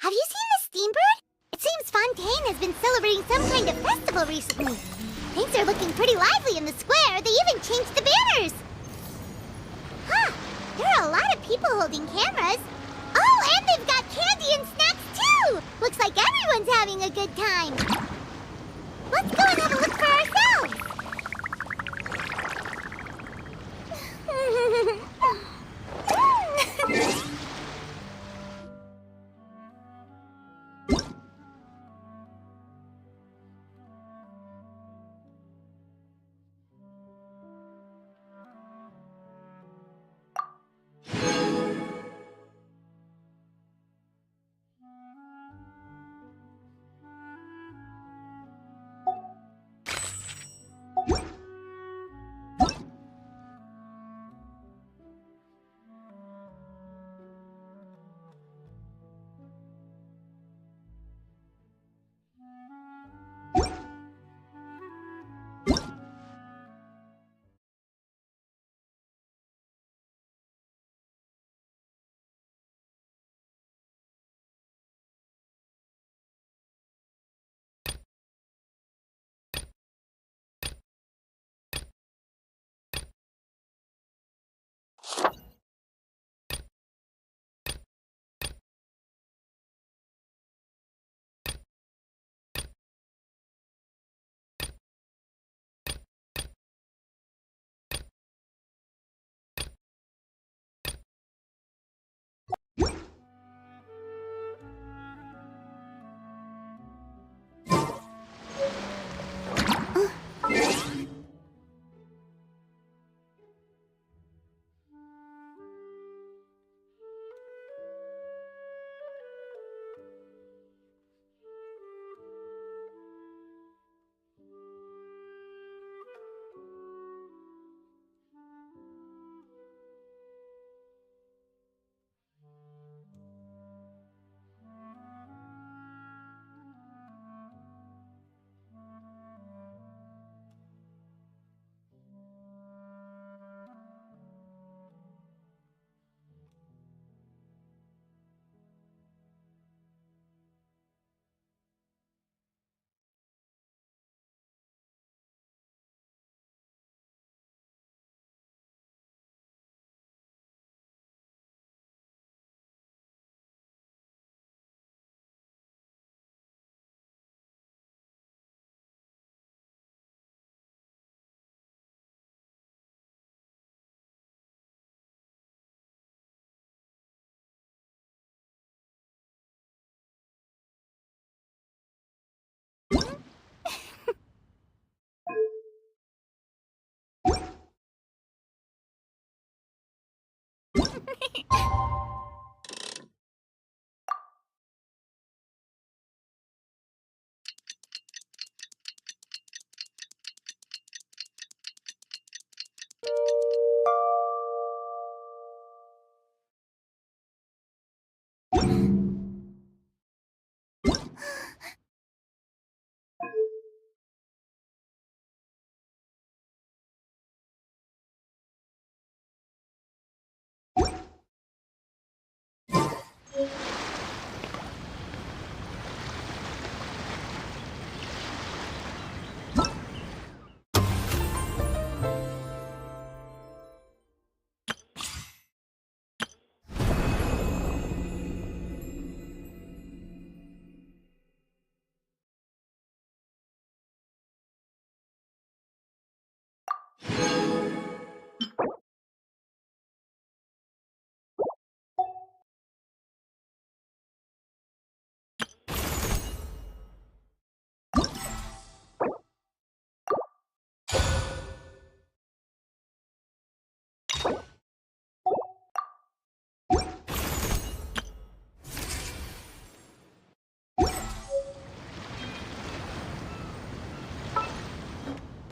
Have you seen the Steambird? It seems Fontaine has been celebrating some kind of festival recently. Things are looking pretty lively in the square. They even changed the banners. Huh, there are a lot of people holding cameras. Oh, and they've got candy and snacks too! Looks like everyone's having a good time. Let's go and have a look for ourselves.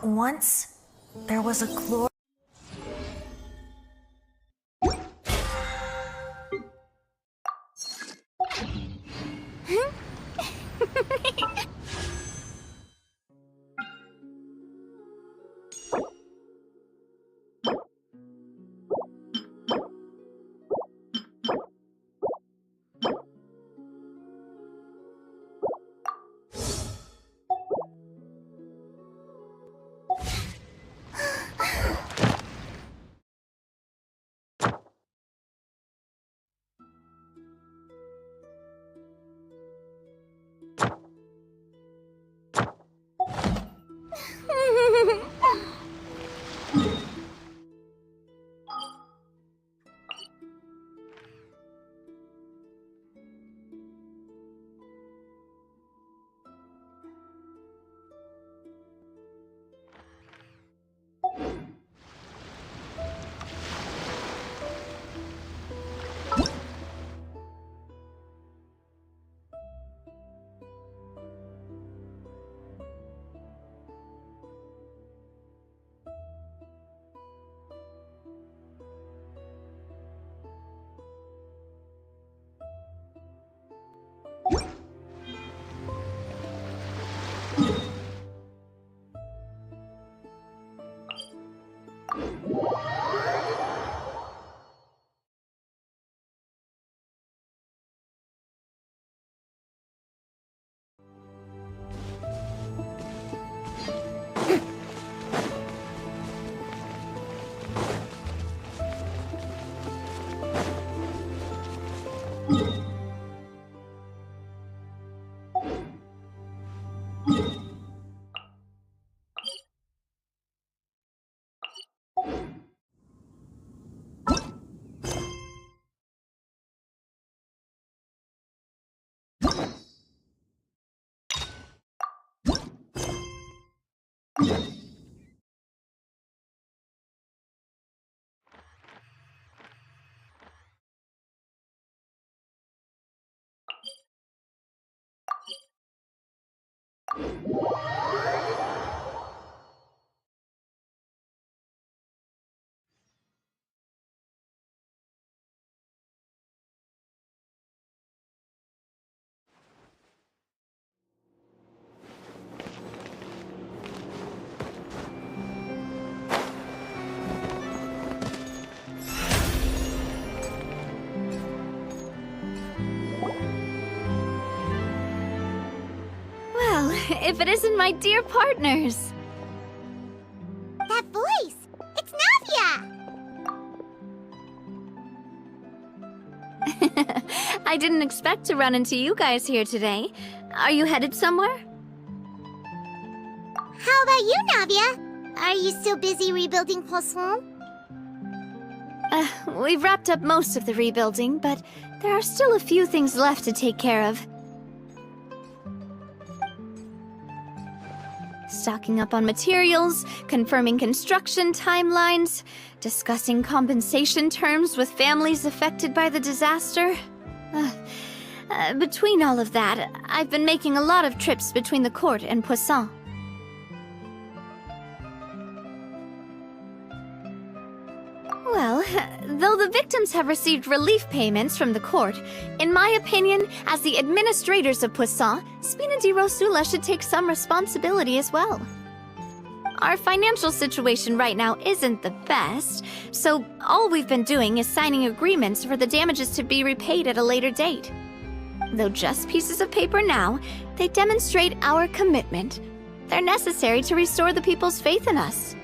Once, there was a glorious... Well, if it isn't my dear partners. That voice! It's Navia! I didn't expect to run into you guys here today. Are you headed somewhere? How about you, Navia? Are you still busy rebuilding Poisson? We've wrapped up most of the rebuilding, but there are still a few things left to take care of. Stocking up on materials, confirming construction timelines, discussing compensation terms with families affected by the disaster. Between all of that, I've been making a lot of trips between the court and Poisson. Well, though the victims have received relief payments from the court, in my opinion, as the administrators of Poisson, Spina di Rosula should take some responsibility as well. Our financial situation right now isn't the best, so all we've been doing is signing agreements for the damages to be repaid at a later date. Though just pieces of paper now, they demonstrate our commitment. They're necessary to restore the people's faith in us.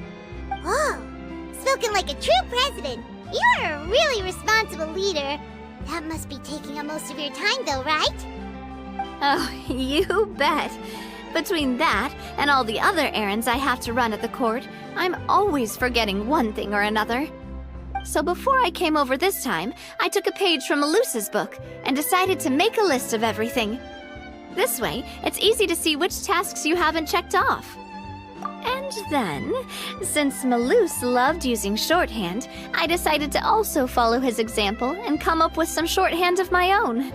Whoa! Spoken like a true president. You're a really responsible leader. That must be taking up most of your time, though, right? Oh, you bet. Between that and all the other errands I have to run at the court, I'm always forgetting one thing or another. So before I came over this time, I took a page from Melusa's book and decided to make a list of everything. This way, it's easy to see which tasks you haven't checked off. And then, since Melus loved using shorthand, I decided to also follow his example and come up with some shorthand of my own.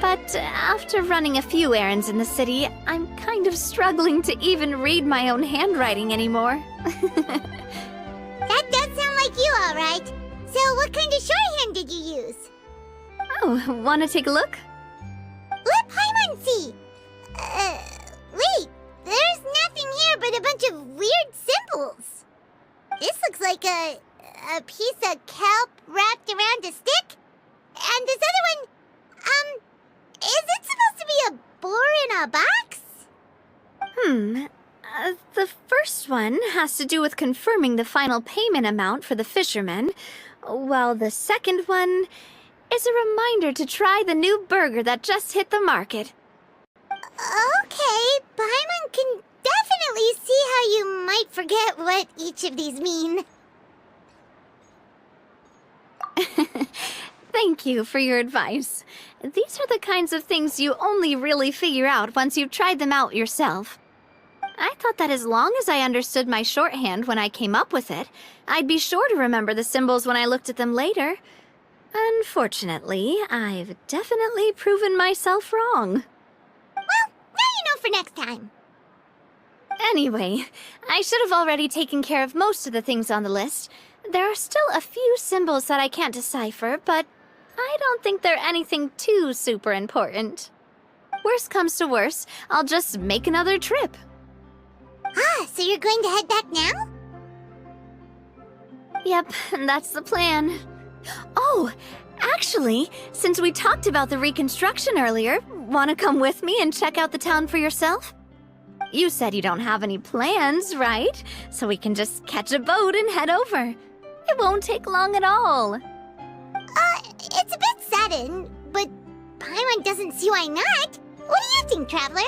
But after running a few errands in the city, I'm kind of struggling to even read my own handwriting anymore. That does sound like you, all right. So what kind of shorthand did you use? Oh, want to take a look? Let Paimon see. Wait. There's nothing here but a bunch of weird symbols. This looks like a piece of kelp wrapped around a stick. And this other one, is it supposed to be a boar in a box? The first one has to do with confirming the final payment amount for the fishermen, while the second one is a reminder to try the new burger that just hit the market. Okay, Paimon can definitely see how you might forget what each of these mean. Thank you for your advice. These are the kinds of things you only really figure out once you've tried them out yourself. I thought that as long as I understood my shorthand when I came up with it, I'd be sure to remember the symbols when I looked at them later. Unfortunately, I've definitely proven myself wrong. Well, now you know for next time. Anyway, I should have already taken care of most of the things on the list. There are still a few symbols that I can't decipher, but I don't think they're anything too super important. Worst comes to worst, I'll just make another trip. Ah, so you're going to head back now? Yep, that's the plan. Oh, actually, since we talked about the reconstruction earlier, want to come with me and check out the town for yourself? You said you don't have any plans, right? So we can just catch a boat and head over. It won't take long at all. It's a bit sudden, but Paimon doesn't see why not. What do you think, Traveler?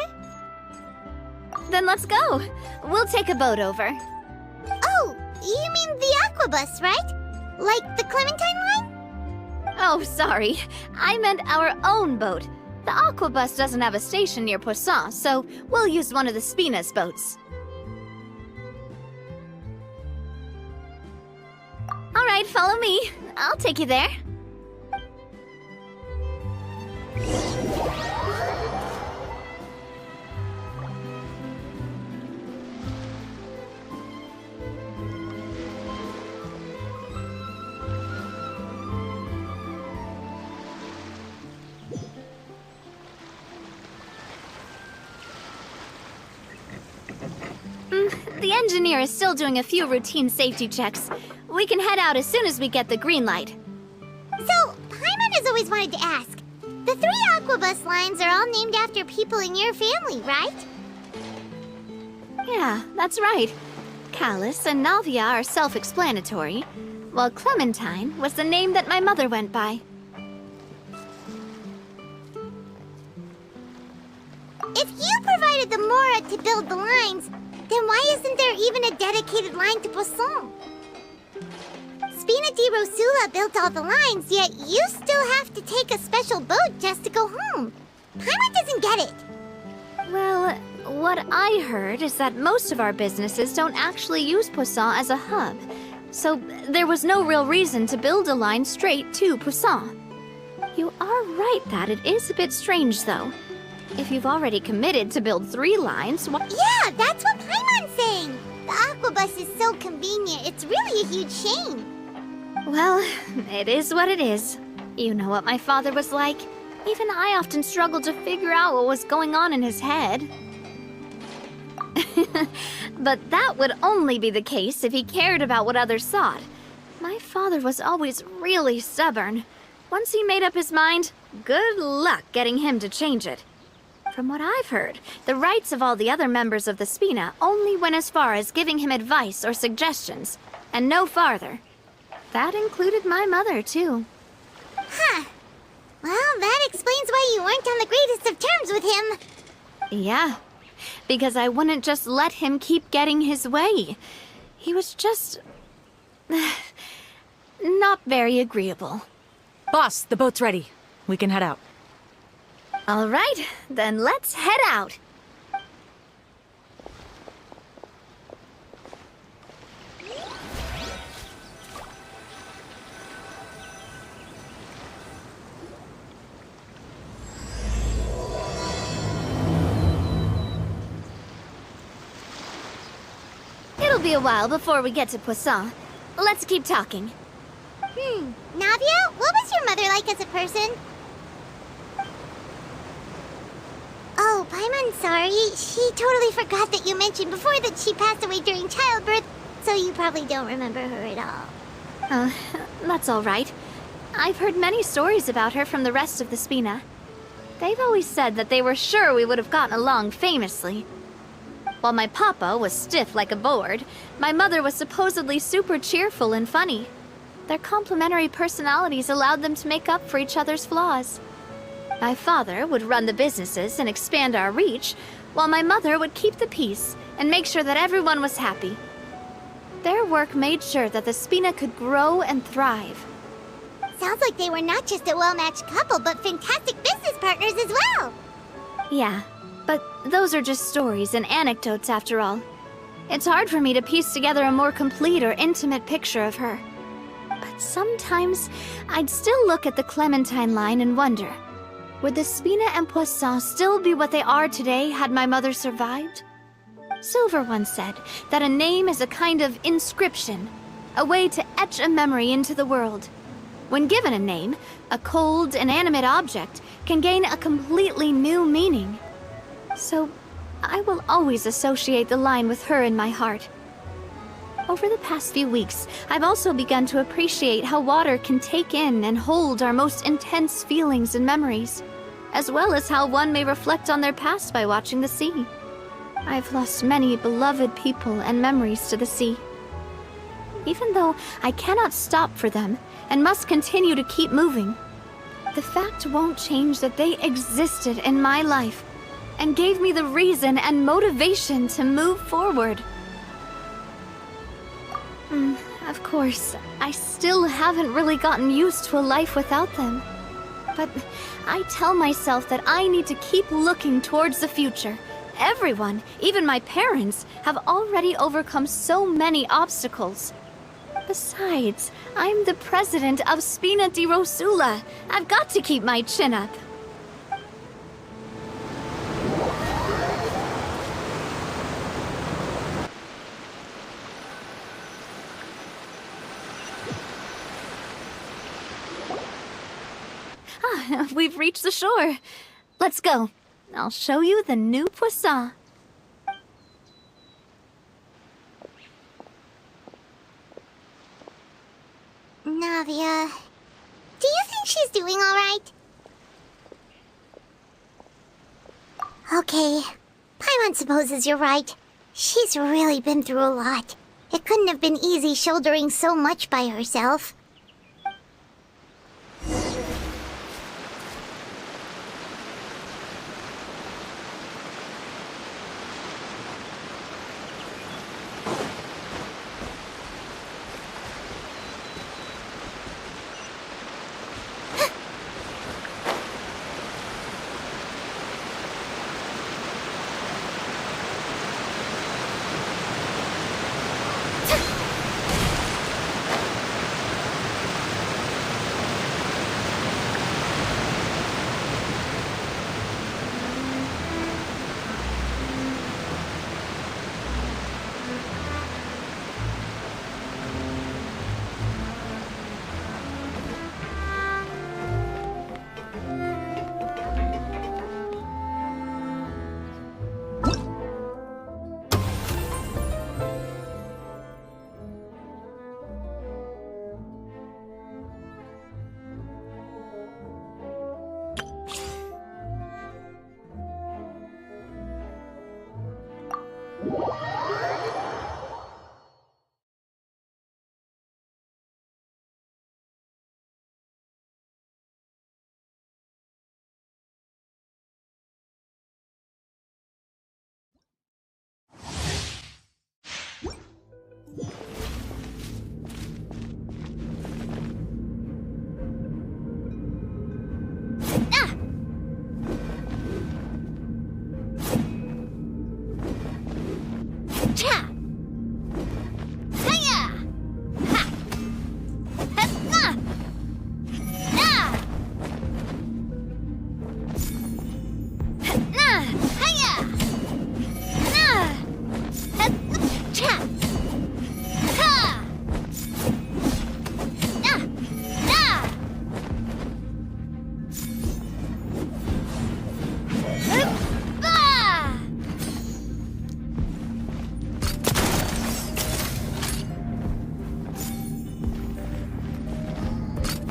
Then let's go. We'll take a boat over. Oh, you mean the Aquabus, right? Like the Clementine line? Oh, sorry. I meant our own boat. The Aquabus doesn't have a station near Poisson, so we'll use one of the Spina's boats. All right, follow me. I'll take you there. The engineer is still doing a few routine safety checks. We can head out as soon as we get the green light. So, Paimon has always wanted to ask. The 3 Aquabus lines are all named after people in your family, right? Yeah, that's right. Callus and Navia are self-explanatory, while Clementine was the name that my mother went by. If you provided the Mora to build the lines, then why isn't there even a dedicated line to Poisson? Spina di Rosula built all the lines, yet you still have to take a special boat just to go home. Paimon doesn't get it. Well, what I heard is that most of our businesses don't actually use Poisson as a hub, so there was no real reason to build a line straight to Poisson. You are right that it is a bit strange, though. If you've already committed to build 3 lines, why— Yeah, that's what Paimon's saying. The Aquabus is so convenient, it's really a huge shame. Well, it is what it is. You know what my father was like. Even I often struggled to figure out what was going on in his head. But that would only be the case if he cared about what others thought. My father was always really stubborn. Once he made up his mind, good luck getting him to change it. From what I've heard, the rights of all the other members of the Spina only went as far as giving him advice or suggestions, and no farther. That included my mother, too. Huh. Well, that explains why you weren't on the greatest of terms with him. Yeah, because I wouldn't just let him keep getting his way. He was just— not very agreeable. Boss, the boat's ready. We can head out. All right, then let's head out. It'll be a while before we get to Poisson. Let's keep talking. Navia, what was your mother like as a person? Oh, Paimon, sorry. She totally forgot that you mentioned before that she passed away during childbirth, so you probably don't remember her at all. That's all right. I've heard many stories about her from the rest of the Spina. They've always said that they were sure we would have gotten along famously. While my papa was stiff like a board, my mother was supposedly super cheerful and funny. Their complementary personalities allowed them to make up for each other's flaws. My father would run the businesses and expand our reach, while my mother would keep the peace and make sure that everyone was happy. Their work made sure that the Spina could grow and thrive. Sounds like they were not just a well-matched couple, but fantastic business partners as well. Yeah, but those are just stories and anecdotes after all. It's hard for me to piece together a more complete or intimate picture of her. But sometimes I'd still look at the Clementine line and wonder, would the Spina and Poisson still be what they are today had my mother survived? Silver once said that a name is a kind of inscription, a way to etch a memory into the world. When given a name, a cold, inanimate object can gain a completely new meaning. So, I will always associate the line with her in my heart. Over the past few weeks, I've also begun to appreciate how water can take in and hold our most intense feelings and memories, as well as how one may reflect on their past by watching the sea. I've lost many beloved people and memories to the sea. Even though I cannot stop for them and must continue to keep moving, the fact won't change that they existed in my life and gave me the reason and motivation to move forward. Of course, I still haven't really gotten used to a life without them. But I tell myself that I need to keep looking towards the future. Everyone, even my parents, have already overcome so many obstacles. Besides, I'm the president of Spina di Rosula. I've got to keep my chin up. We've reached the shore. Let's go. I'll show you the new poisson. Navia, do you think she's doing all right? Okay, Paimon supposes you're right. She's really been through a lot. It couldn't have been easy shouldering so much by herself.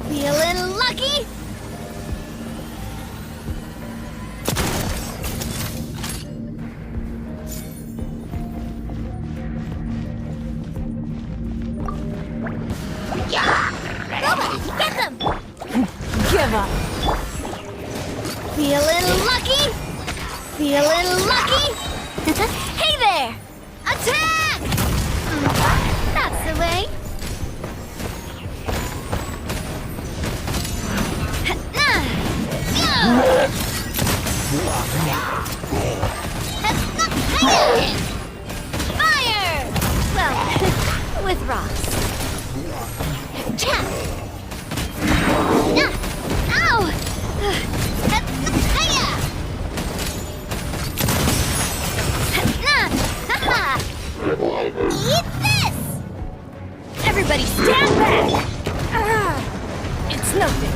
Feeling lucky? Get them! Give up! Feeling lucky? Feeling lucky? Hey there! Attack! That's the way. Fire! Well, with rocks. Ow! Eat this! Everybody stand back! It's nothing.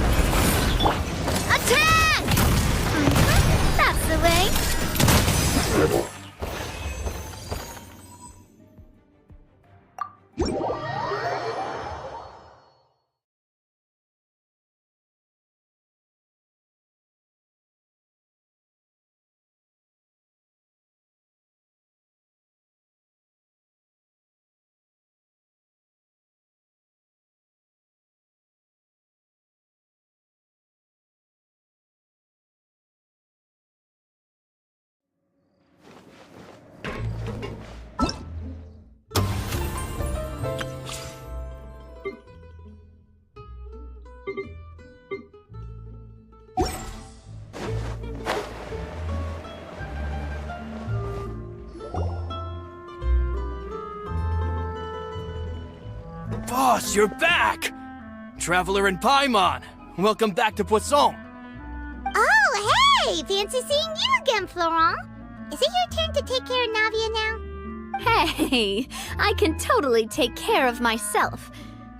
Attack! That's the way. Boss, you're back! Traveler and Paimon, welcome back to Poisson. Oh, hey! Fancy seeing you again, Florent. Is it your turn to take care of Navia now? Hey, I can totally take care of myself.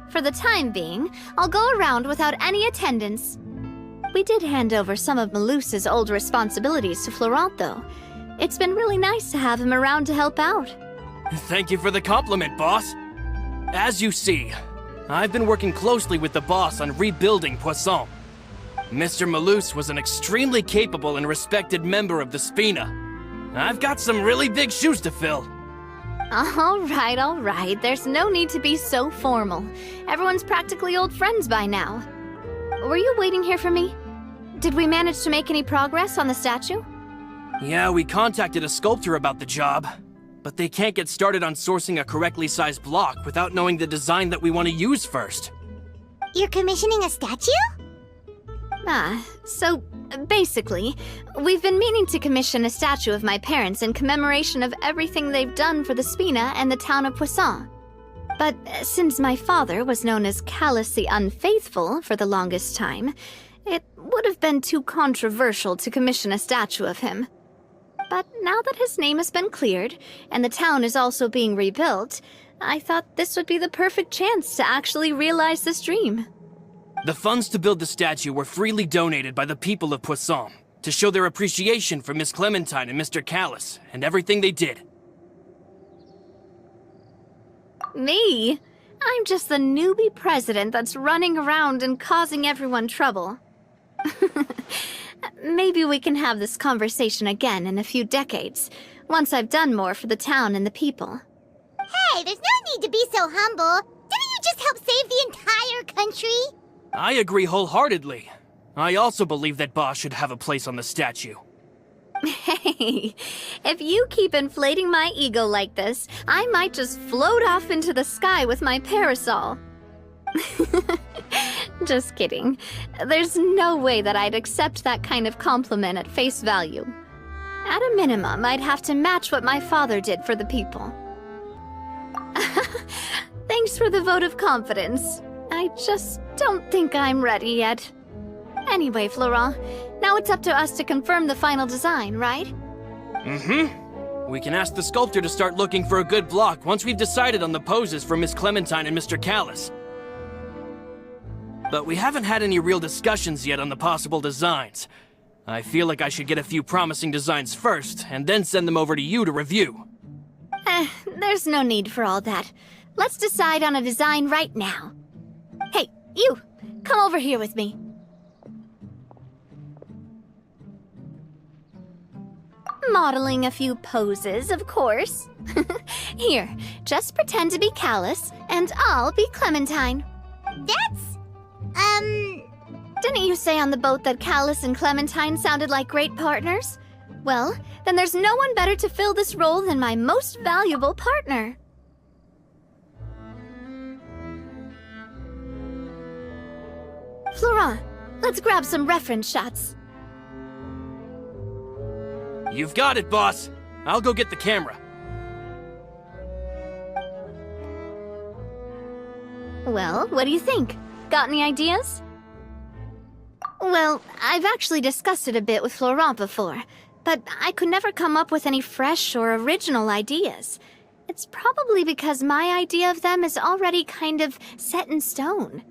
For the time being, I'll go around without any attendance. We did hand over some of Malus's old responsibilities to Florent, though. It's been really nice to have him around to help out. Thank you for the compliment, boss. As you see, I've been working closely with the boss on rebuilding Poisson. Mr. Malus was an extremely capable and respected member of the Spina. I've got some really big shoes to fill. All right. There's no need to be so formal. Everyone's practically old friends by now. Were you waiting here for me? Did we manage to make any progress on the statue? Yeah, we contacted a sculptor about the job, but they can't get started on sourcing a correctly sized block without knowing the design that we want to use first. You're commissioning a statue? So basically, we've been meaning to commission a statue of my parents in commemoration of everything they've done for the Spina and the town of Poisson. But since my father was known as Callus the Unfaithful for the longest time, it would have been too controversial to commission a statue of him. But now that his name has been cleared, and the town is also being rebuilt, I thought this would be the perfect chance to actually realize this dream. The funds to build the statue were freely donated by the people of Poisson to show their appreciation for Miss Clementine and Mr. Callus and everything they did. Me? I'm just the newbie president that's running around and causing everyone trouble. Maybe we can have this conversation again in a few decades, once I've done more for the town and the people. Hey, there's no need to be so humble. Didn't you just help save the entire country? I agree wholeheartedly. I also believe that Boss should have a place on the statue. Hey, if you keep inflating my ego like this, I might just float off into the sky with my parasol. Just kidding. There's no way that I'd accept that kind of compliment at face value. At a minimum, I'd have to match what my father did for the people. Thanks for the vote of confidence. I just don't think I'm ready yet. Anyway, Florent, now it's up to us to confirm the final design, right? Mm-hmm. We can ask the sculptor to start looking for a good block once we've decided on the poses for Miss Clementine and Mr. Callus. But we haven't had any real discussions yet on the possible designs. I feel like I should get a few promising designs first, and then send them over to you to review. There's no need for all that. Let's decide on a design right now. Hey, you! Come over here with me. Modeling a few poses, of course. Here, just pretend to be Callus, and I'll be Clementine. Didn't you say on the boat that Callus and Clementine sounded like great partners? Well, then there's no one better to fill this role than my most valuable partner. Florent, let's grab some reference shots. You've got it, boss. I'll go get the camera. Well, what do you think? Got any ideas? Well, I've actually discussed it a bit with Florent before, but I could never come up with any fresh or original ideas. It's probably because my idea of them is already kind of set in stone.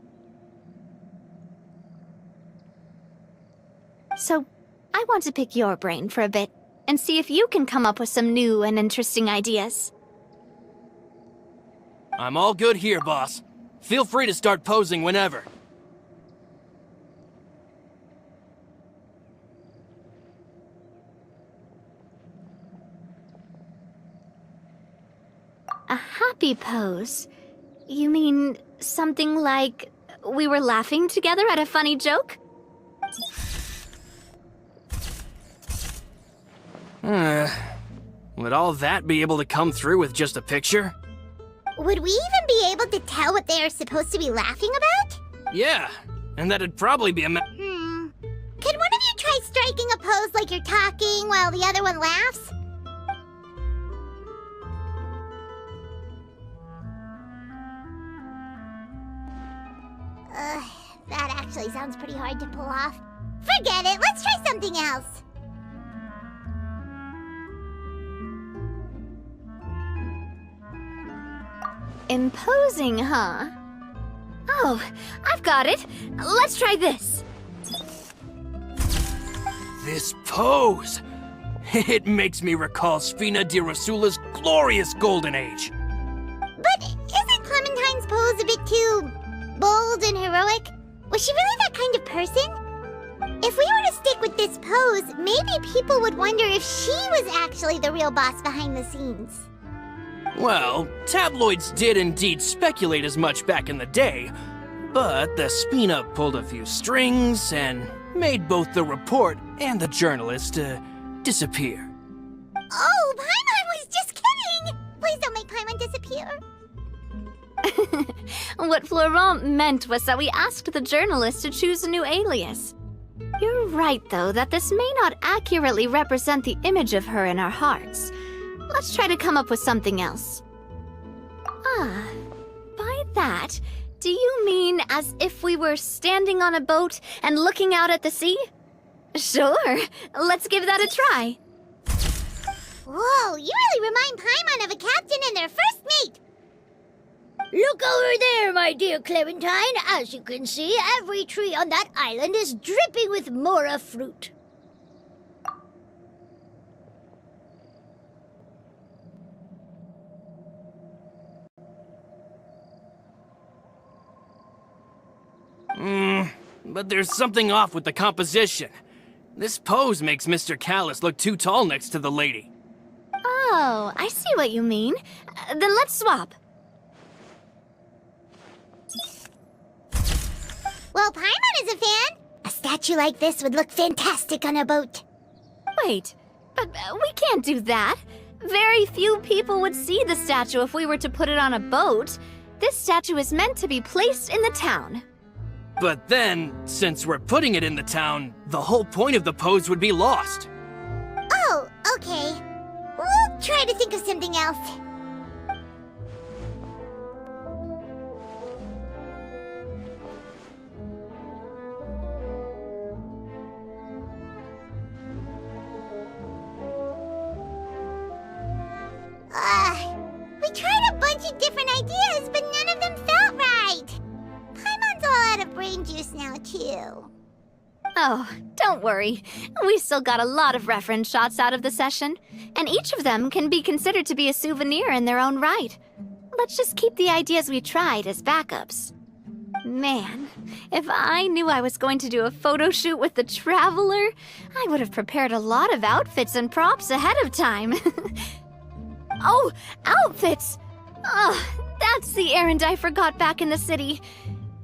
So, I want to pick your brain for a bit and see if you can come up with some new and interesting ideas. I'm all good here, boss. Feel free to start posing whenever. A happy pose? You mean something like we were laughing together at a funny joke? Would all that be able to come through with just a picture? Would we even be able to tell what they are supposed to be laughing about? Yeah, and that'd probably be a Can one of you try striking a pose like you're talking while the other one laughs? actually sounds pretty hard to pull off. Forget it, let's try something else. Imposing, huh? Oh, I've got it. Let's try this. This pose! It makes me recall Sfina di Rasula's glorious golden age. But isn't Clementine's pose a bit too bold and heroic? Was she really that kind of person? If we were to stick with this pose, maybe people would wonder if she was actually the real boss behind the scenes. Well, tabloids did indeed speculate as much back in the day, but the Sfina pulled a few strings and made both the report and the journalist disappear. Oh, Paimon was just kidding! Please don't make Paimon disappear. What Florent meant was that we asked the journalist to choose a new alias. You're right, though, that this may not accurately represent the image of her in our hearts. Let's try to come up with something else. Ah, by that, do you mean as if we were standing on a boat and looking out at the sea? Sure, let's give that a try. Whoa, you really remind Paimon of a captain and their first mate. Look over there, my dear Clementine. As you can see, every tree on that island is dripping with mora fruit. But there's something off with the composition. This pose makes Mr. Callus look too tall next to the lady. Oh, I see what you mean. Then let's swap. Well, Paimon is a fan. A statue like this would look fantastic on a boat. Wait, but we can't do that. Very few people would see the statue if we were to put it on a boat. This statue is meant to be placed in the town. But then, since we're putting it in the town, the whole point of the pose would be lost. Oh, okay. We'll try to think of something else. We tried a bunch of different ideas, but none of them felt right. Paimon's all out of brain juice now, too. Oh, don't worry. We still got a lot of reference shots out of the session, and each of them can be considered to be a souvenir in their own right. Let's just keep the ideas we tried as backups. Man, if I knew I was going to do a photo shoot with the Traveler, I would have prepared a lot of outfits and props ahead of time. Oh, outfits! Oh, that's the errand I forgot back in the city.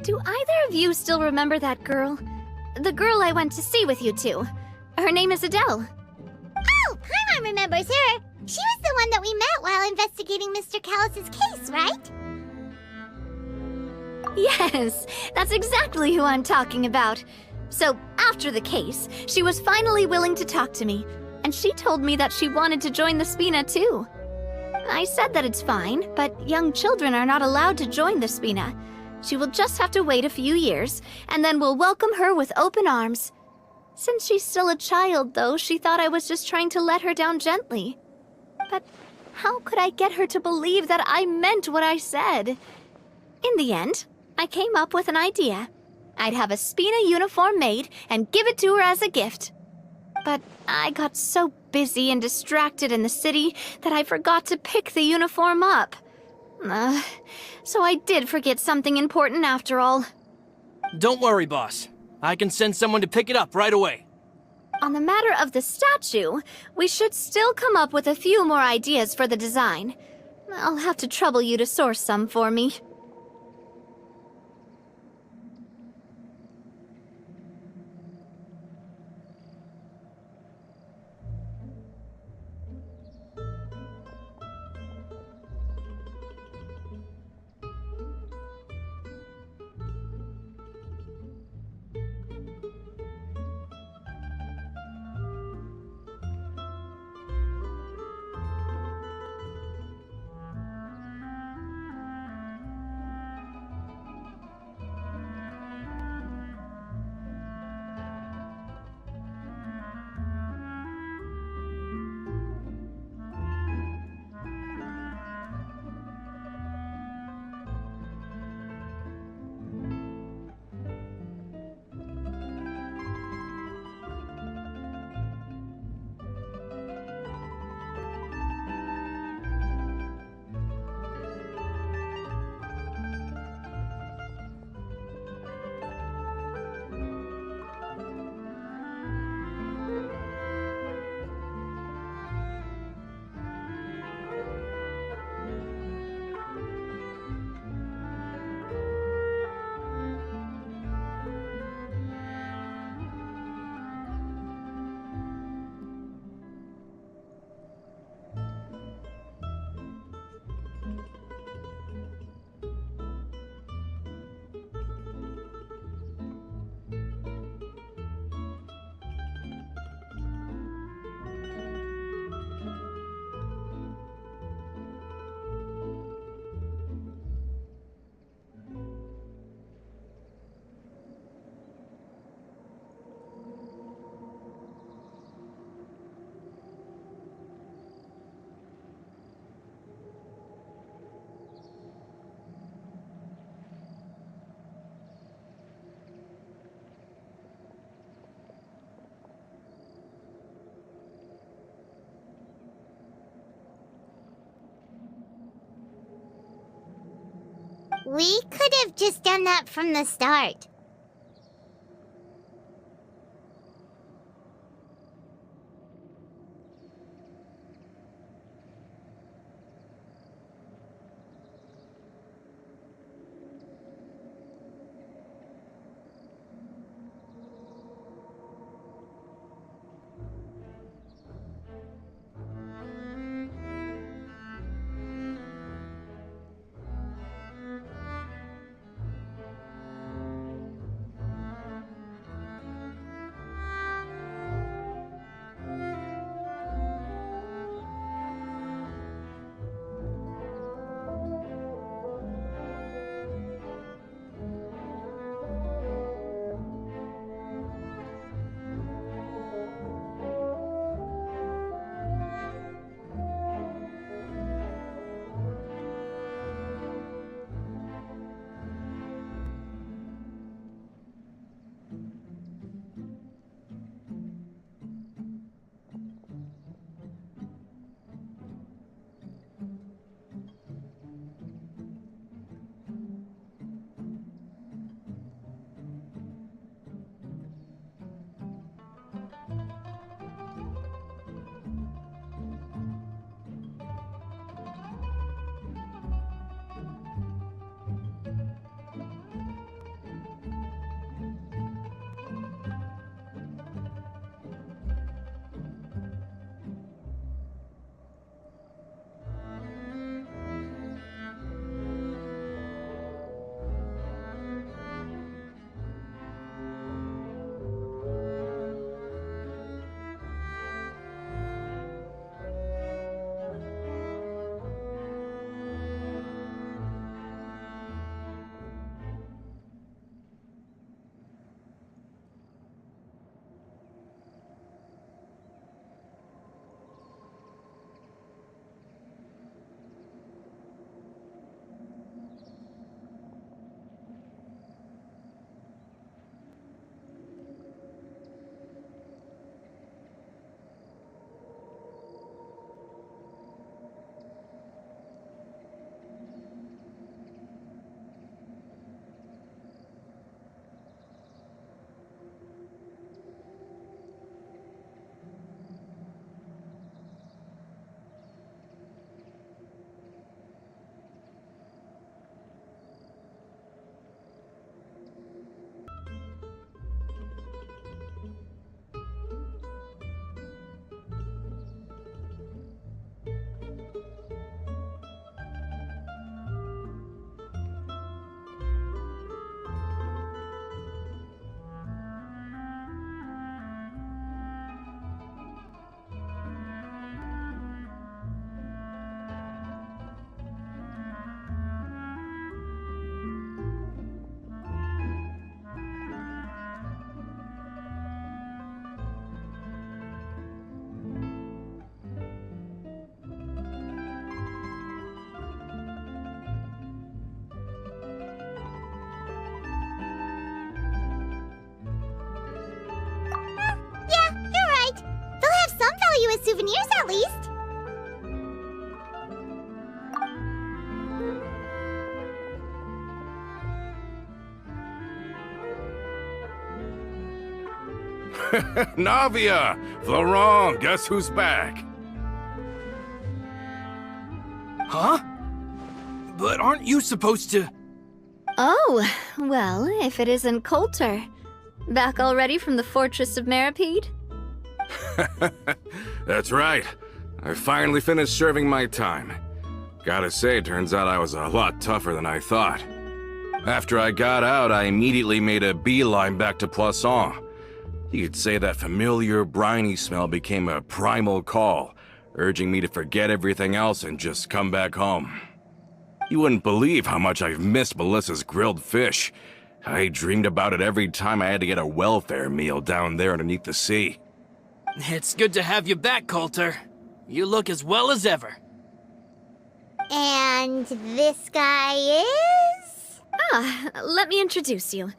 Do either of you still remember that girl? The girl I went to see with you two. Her name is Adele. Oh, Paimon remembers her. She was the one that we met while investigating Mr. Callus's case, right? Yes, that's exactly who I'm talking about. So, after the case, she was finally willing to talk to me, and she told me that she wanted to join the Spina too. I said that it's fine, but young children are not allowed to join the Spina. She will just have to wait a few years, and then we'll welcome her with open arms. Since she's still a child, though, she thought I was just trying to let her down gently. But how could I get her to believe that I meant what I said? In the end, I came up with an idea. I'd have a Spina uniform made and give it to her as a gift. But I got so busy and distracted in the city that I forgot to pick the uniform up. So I did forget something important after all. Don't worry, boss. I can send someone to pick it up right away. On the matter of the statue, we should still come up with a few more ideas for the design. I'll have to trouble you to source some for me. We could have just done that from the start. As souvenirs, at least. Navia! Florent, guess who's back? Huh? But aren't you supposed to... Oh, well, if it isn't Coulter. Back already from the Fortress of Meripede? That's right. I finally finished serving my time. Gotta say, turns out I was a lot tougher than I thought. After I got out, I immediately made a beeline back to Poisson. You could say that familiar, briny smell became a primal call, urging me to forget everything else and just come back home. You wouldn't believe how much I've missed Melissa's grilled fish. I dreamed about it every time I had to get a welfare meal down there underneath the sea. It's good to have you back, Coulter. You look as well as ever. And this guy is? Ah, let me introduce you.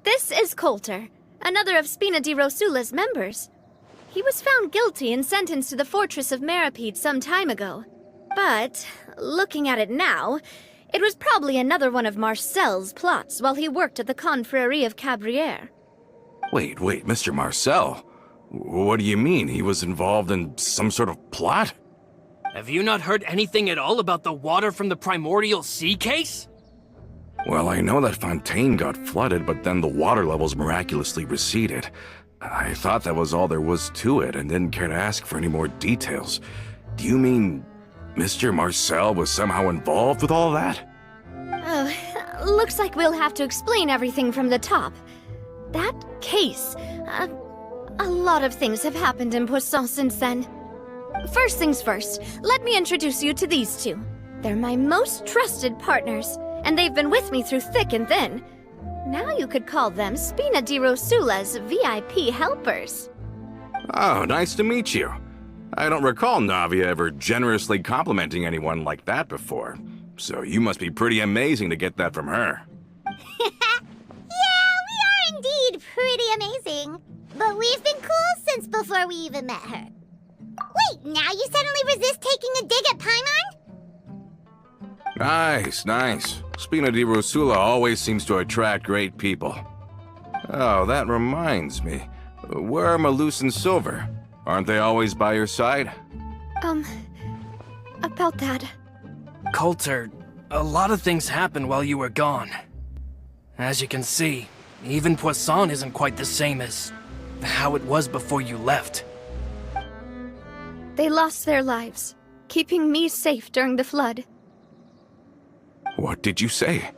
This is Coulter, another of Spina di Rosula's members. He was found guilty and sentenced to the Fortress of Meripede some time ago. But, looking at it now, It was probably another one of Marcel's plots while he worked at the Confrérie of Cabrières. Wait, Mr. Marcel? What do you mean? He was involved in some sort of plot? Have you not heard anything at all about the water from the primordial sea case? Well, I know that Fontaine got flooded, but then the water levels miraculously receded. I thought that was all there was to it and didn't care to ask for any more details. Do you mean Mr. Marcel was somehow involved with all that? Oh, looks like we'll have to explain everything from the top. That case, a lot of things have happened in Poisson since then. First things first, let me introduce you to these two. They're my most trusted partners, and they've been with me through thick and thin. Now you could call them Spina di Rosula's VIP helpers. Oh, nice to meet you. I don't recall Navia ever generously complimenting anyone like that before, so you must be pretty amazing to get that from her. Yeah, we are indeed pretty amazing. But we've been cool since before we even met her. Wait, now you suddenly resist taking a dig at Paimon? Nice. Spina di Rosula always seems to attract great people. Oh, that reminds me. Where are Malus and Silver? Aren't they always by your side? About that. Coulter, a lot of things happened while you were gone. As you can see, even Poisson isn't quite the same as how it was before you left. They lost their lives, keeping me safe during the flood. What did you say?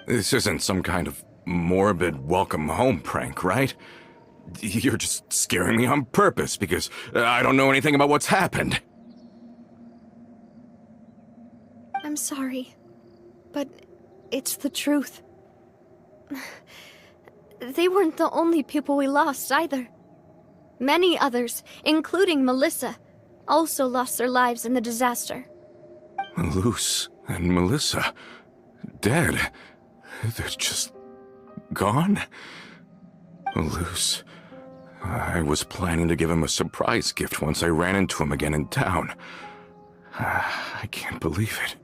This isn't some kind of morbid welcome home prank, right? You're just scaring me on purpose because I don't know anything about what's happened. I'm sorry, but it's the truth. They weren't the only people we lost either. Many others, including Melissa, also lost their lives in the disaster. Malus and Melissa, dead. They're just gone? Malus, I was planning to give him a surprise gift once I ran into him again in town. I can't believe it.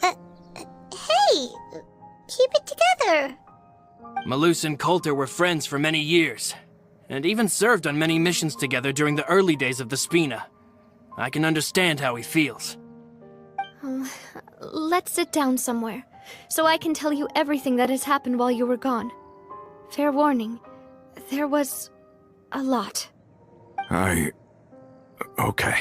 Hey, keep it together. Malus and Coulter were friends for many years, and even served on many missions together during the early days of the Spina. I can understand how he feels. Let's sit down somewhere, so I can tell you everything that has happened while you were gone. Fair warning, there was a lot. Okay.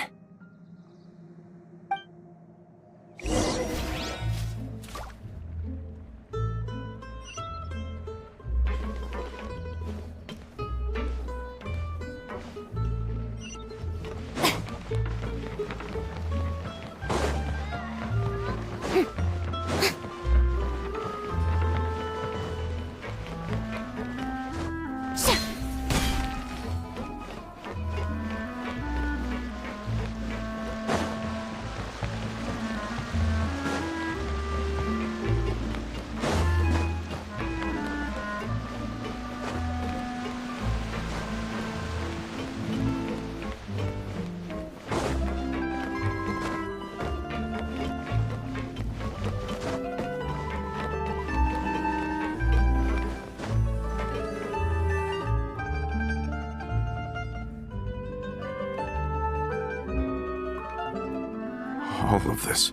All of this,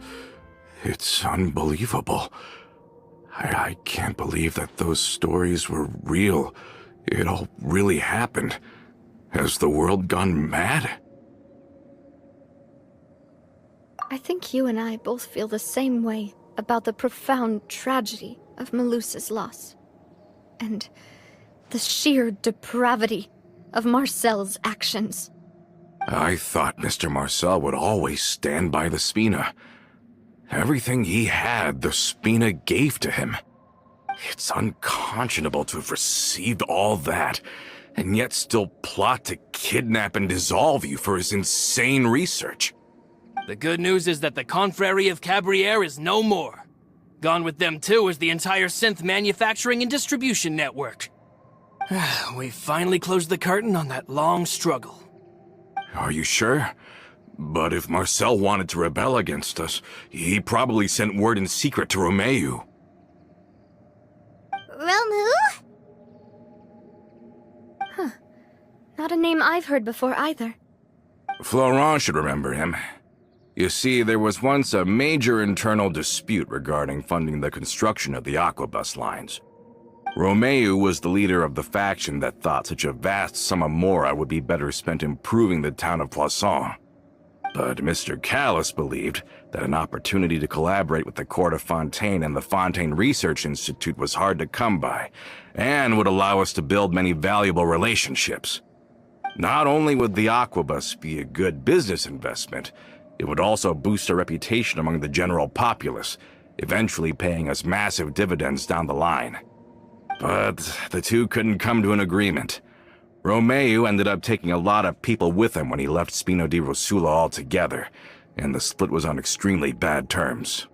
it's unbelievable. I can't believe that those stories were real. It all really happened. Has the world gone mad? I think you and I both feel the same way about the profound tragedy of Melus's loss. And the sheer depravity of Marcel's actions. I thought Mr. Marcel would always stand by the Spina. Everything he had, the Spina gave to him. It's unconscionable to have received all that, and yet still plot to kidnap and dissolve you for his insane research. The good news is that the Confrérie of Cabrières is no more. Gone with them too is the entire synth manufacturing and distribution network. We finally closed the curtain on that long struggle. Are you sure? But if Marcel wanted to rebel against us, he probably sent word in secret to Romeu. Romu? Not a name I've heard before either. Florent should remember him. You see, there was once a major internal dispute regarding funding the construction of the aquabus lines. Romeu was the leader of the faction that thought such a vast sum of mora would be better spent improving the town of Poisson. But Mr. Callis believed that an opportunity to collaborate with the court of Fontaine and the Fontaine Research Institute was hard to come by, and would allow us to build many valuable relationships. Not only would the aquabus be a good business investment, it would also boost our reputation among the general populace, eventually paying us massive dividends down the line. But the two couldn't come to an agreement. Romeu ended up taking a lot of people with him when he left Spino di Rosula altogether, and the split was on extremely bad terms.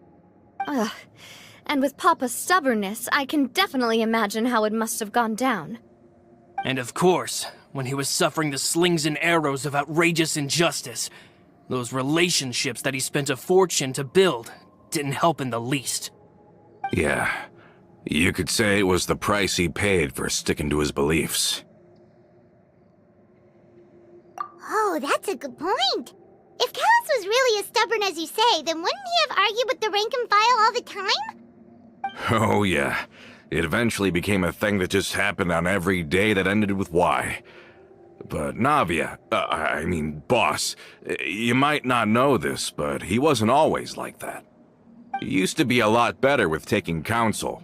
Ugh. And with Papa's stubbornness, I can definitely imagine how it must have gone down. And of course, when he was suffering the slings and arrows of outrageous injustice, those relationships that he spent a fortune to build didn't help in the least. Yeah, you could say it was the price he paid for sticking to his beliefs. Oh, that's a good point. If Callis was really as stubborn as you say, then wouldn't he have argued with the rank and file all the time? Oh yeah, it eventually became a thing that just happened on every day that ended with Y. But Navia, boss, you might not know this, but he wasn't always like that. He used to be a lot better with taking counsel.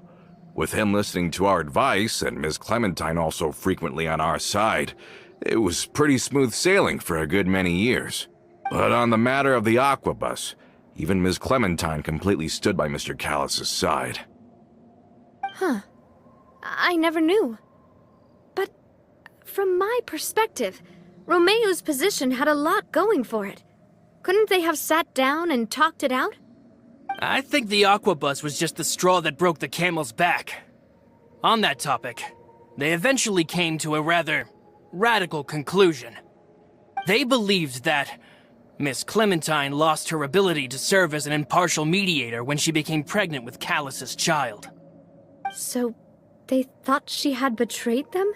With him listening to our advice, and Ms. Clementine also frequently on our side, it was pretty smooth sailing for a good many years. But on the matter of the aquabus, even Ms. Clementine completely stood by Mr. Callis's side. Huh. I never knew. But from my perspective, Romeu's position had a lot going for it. Couldn't they have sat down and talked it out? I think the aquabus was just the straw that broke the camel's back. On that topic, they eventually came to a rather radical conclusion. They believed that Miss Clementine lost her ability to serve as an impartial mediator when she became pregnant with Callis's child. So, they thought she had betrayed them?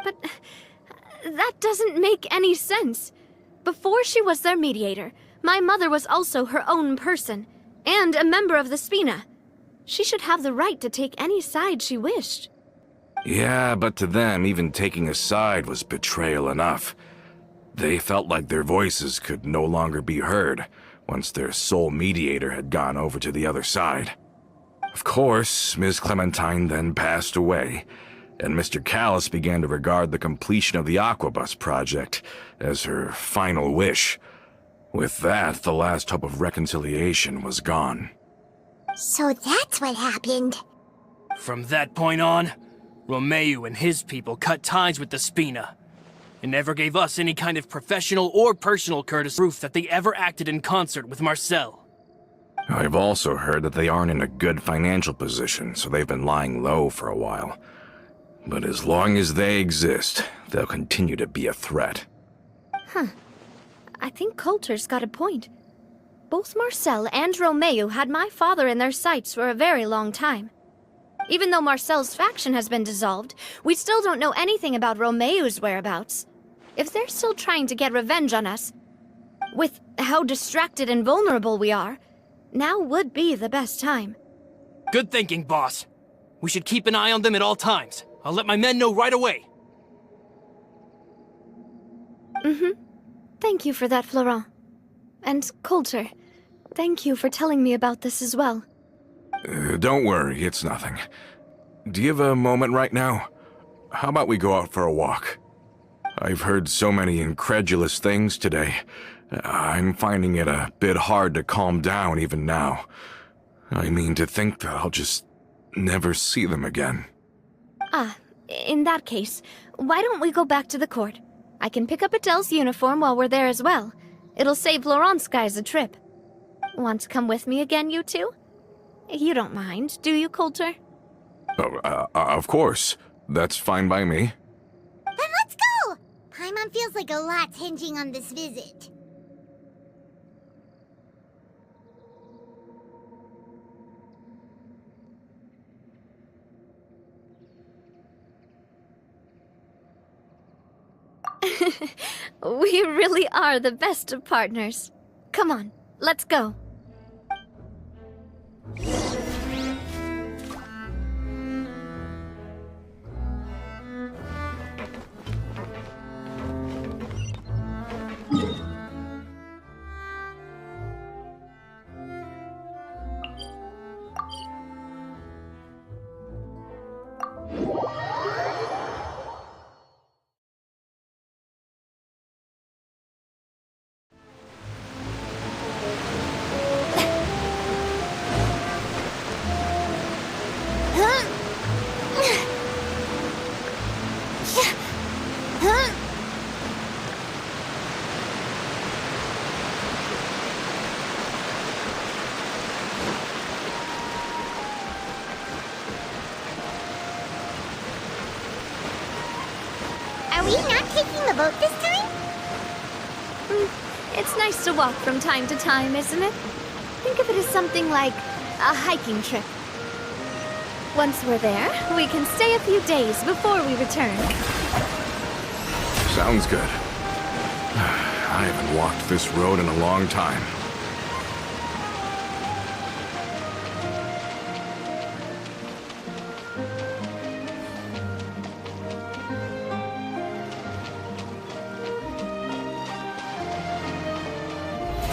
But that doesn't make any sense. Before she was their mediator, my mother was also her own person, and a member of the Spina. She should have the right to take any side she wished. Yeah, but to them, even taking a side was betrayal enough. They felt like their voices could no longer be heard once their sole mediator had gone over to the other side. Of course, Ms. Clementine then passed away, and Mr. Callis began to regard the completion of the aquabus project as her final wish. With that, the last hope of reconciliation was gone. So that's what happened. From that point on, Romeu and his people cut ties with the Spina, and never gave us any kind of professional or personal courtesy proof that they ever acted in concert with Marcel. I've also heard that they aren't in a good financial position, so they've been lying low for a while. But as long as they exist, they'll continue to be a threat. Huh. I think Coulter's got a point. Both Marcel and Romeu had my father in their sights for a very long time. Even though Marcel's faction has been dissolved, we still don't know anything about Romeu's whereabouts. If they're still trying to get revenge on us, with how distracted and vulnerable we are, now would be the best time. Good thinking, boss. We should keep an eye on them at all times. I'll let my men know right away. Thank you for that, Florent. And Coulter, thank you for telling me about this as well. Don't worry, it's nothing. Do you have a moment right now? How about we go out for a walk? I've heard so many incredulous things today. I'm finding it a bit hard to calm down even now. I mean, to think that I'll just never see them again. Ah, in that case, why don't we go back to the court? I can pick up Adele's uniform while we're there as well. It'll save Laurent's guys a trip. Want to come with me again, you two? You don't mind, do you, Coulter? Oh, of course. That's fine by me. Then let's go! Paimon feels like a lot's hinging on this visit. We really are the best of partners. Come on, let's go. Are we not taking the boat this time? It's nice to walk from time to time, isn't it? Think of it as something like a hiking trip. Once we're there, we can stay a few days before we return. Sounds good. I haven't walked this road in a long time.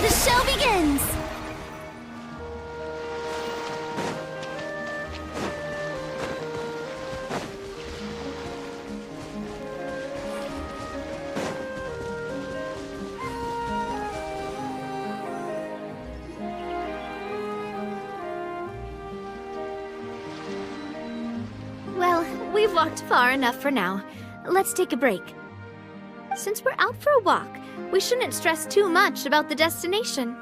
The show begins! Well, we've walked far enough for now. Let's take a break. Since we're out for a walk, we shouldn't stress too much about the destination.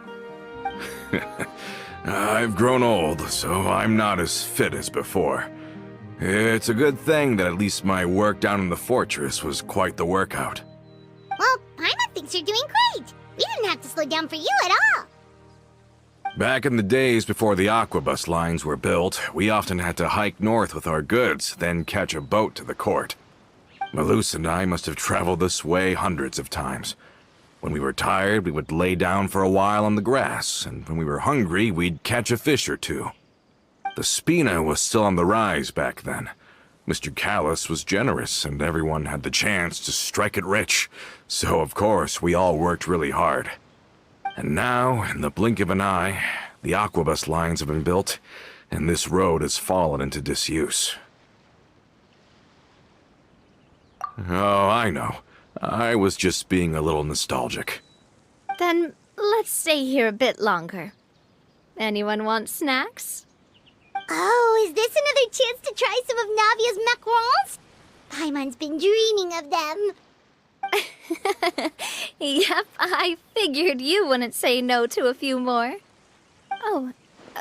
I've grown old, so I'm not as fit as before. It's a good thing that at least my work down in the fortress was quite the workout. Well, Paimon thinks you're doing great. We didn't have to slow down for you at all. Back in the days before the aquabus lines were built, we often had to hike north with our goods, then catch a boat to the court. Malus and I must have traveled this way hundreds of times. When we were tired, we would lay down for a while on the grass, and when we were hungry, we'd catch a fish or two. The Spina was still on the rise back then. Mr. Callus was generous, and everyone had the chance to strike it rich, so of course we all worked really hard. And now, in the blink of an eye, the aquabus lines have been built, and this road has fallen into disuse. Oh, I know. I was just being a little nostalgic. Then let's stay here a bit longer. Anyone want snacks? Oh, is this another chance to try some of Navia's macarons? Paimon's been dreaming of them. Yep, I figured you wouldn't say no to a few more. Oh,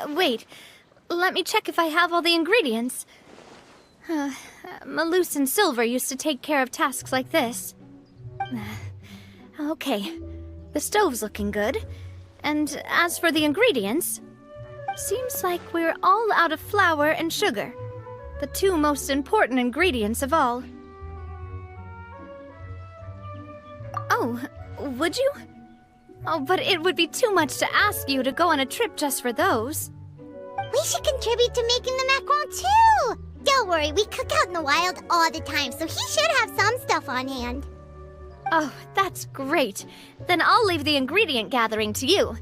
wait. Let me check if I have all the ingredients. Malus and Silver used to take care of tasks like this. Okay, the stove's looking good. And as for the ingredients, seems like we're all out of flour and sugar, the two most important ingredients of all. Oh, would you? Oh, but it would be too much to ask you to go on a trip just for those. We should contribute to making the macaron too. Don't worry, we cook out in the wild all the time, so he should have some stuff on hand. Oh, that's great. Then I'll leave the ingredient gathering to you.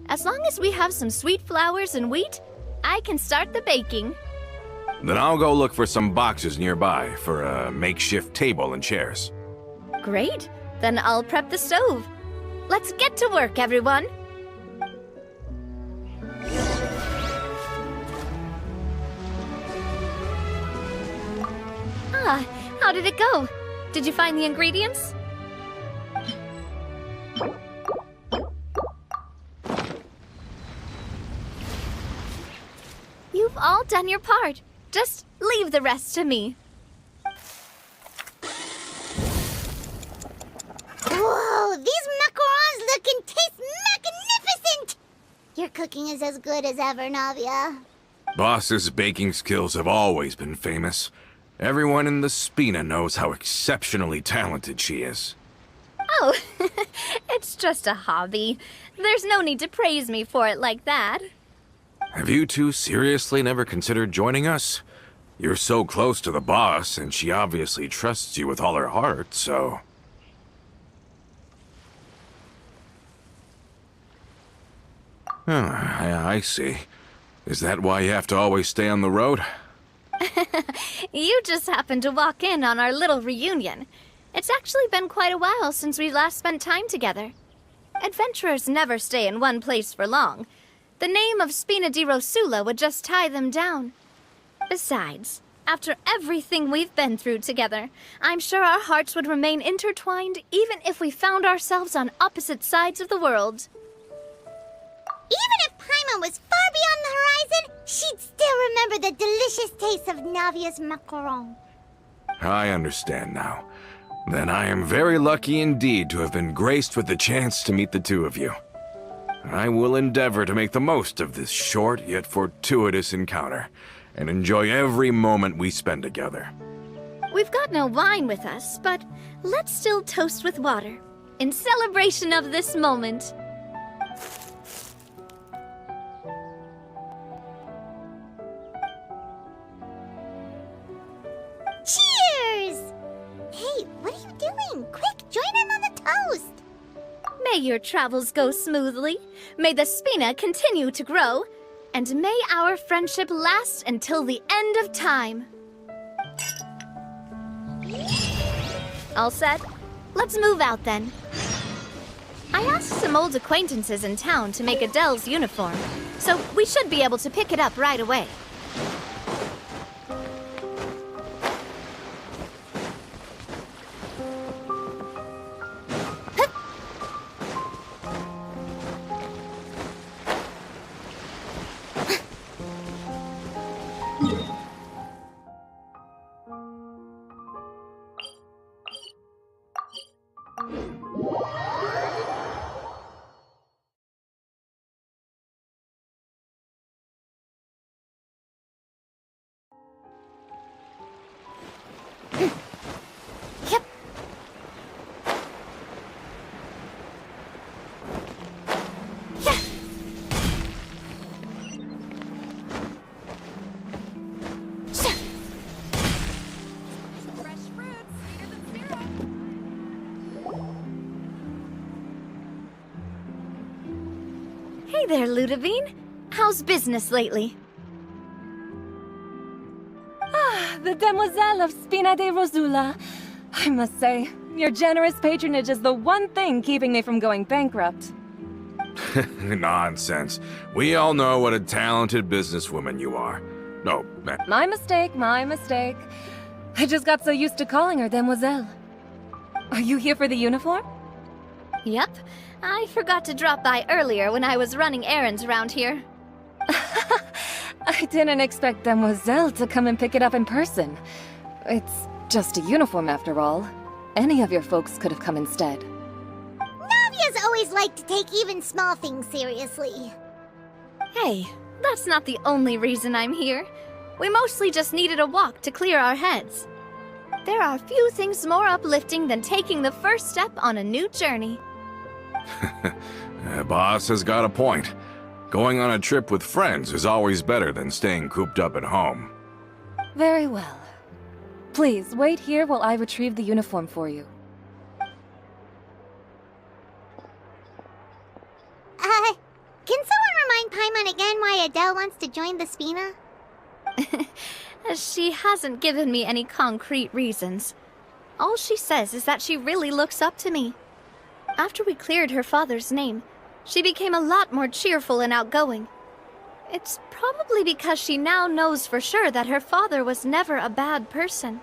As long as we have some sweet flowers and wheat, I can start the baking. Then I'll go look for some boxes nearby for a makeshift table and chairs. Great. Then I'll prep the stove. Let's get to work, everyone. Ah, how did it go? Did you find the ingredients? You've all done your part. Just leave the rest to me. Whoa, these macarons look and taste magnificent! Your cooking is as good as ever, Navia. Boss's baking skills have always been famous. Everyone in the Spina knows how exceptionally talented she is. Oh, it's just a hobby. There's no need to praise me for it like that. Have you two seriously never considered joining us? You're so close to the boss, and she obviously trusts you with all her heart, so... Oh, I see. Is that why you have to always stay on the road? You just happened to walk in on our little reunion. It's actually been quite a while since we last spent time together. Adventurers never stay in one place for long. The name of Spina di Rosula would just tie them down. Besides, after everything we've been through together, I'm sure our hearts would remain intertwined even if we found ourselves on opposite sides of the world. Even if Paimon was far beyond the horizon, she'd still remember the delicious taste of Navia's macaron. I understand now. Then I am very lucky indeed to have been graced with the chance to meet the two of you. I will endeavor to make the most of this short yet fortuitous encounter, and enjoy every moment we spend together. We've got no wine with us, but let's still toast with water, in celebration of this moment. Cheers! Hey, what are you doing? Quick, join in on the toast! May your travels go smoothly, may the Spina continue to grow, and may our friendship last until the end of time. All set? Let's move out then. I asked some old acquaintances in town to make Adele's uniform, so we should be able to pick it up right away. Yep. Yeah. Sure. Hey there, Ludovine. How's business lately? The Demoiselle of Spina di Rosula. I must say, your generous patronage is the one thing keeping me from going bankrupt. Nonsense. We all know what a talented businesswoman you are. No, My mistake, my mistake. I just got so used to calling her Demoiselle. Are you here for the uniform? Yep. I forgot to drop by earlier when I was running errands around here. I didn't expect Demoiselle to come and pick it up in person. It's just a uniform after all. Any of your folks could have come instead. Navia's always liked to take even small things seriously. Hey, that's not the only reason I'm here. We mostly just needed a walk to clear our heads. There are few things more uplifting than taking the first step on a new journey. Boss has got a point. Going on a trip with friends is always better than staying cooped up at home. Very well. Please, wait here while I retrieve the uniform for you. Can someone remind Paimon again why Adele wants to join the Spina? She hasn't given me any concrete reasons. All she says is that she really looks up to me. After we cleared her father's name, she became a lot more cheerful and outgoing. It's probably because she now knows for sure that her father was never a bad person.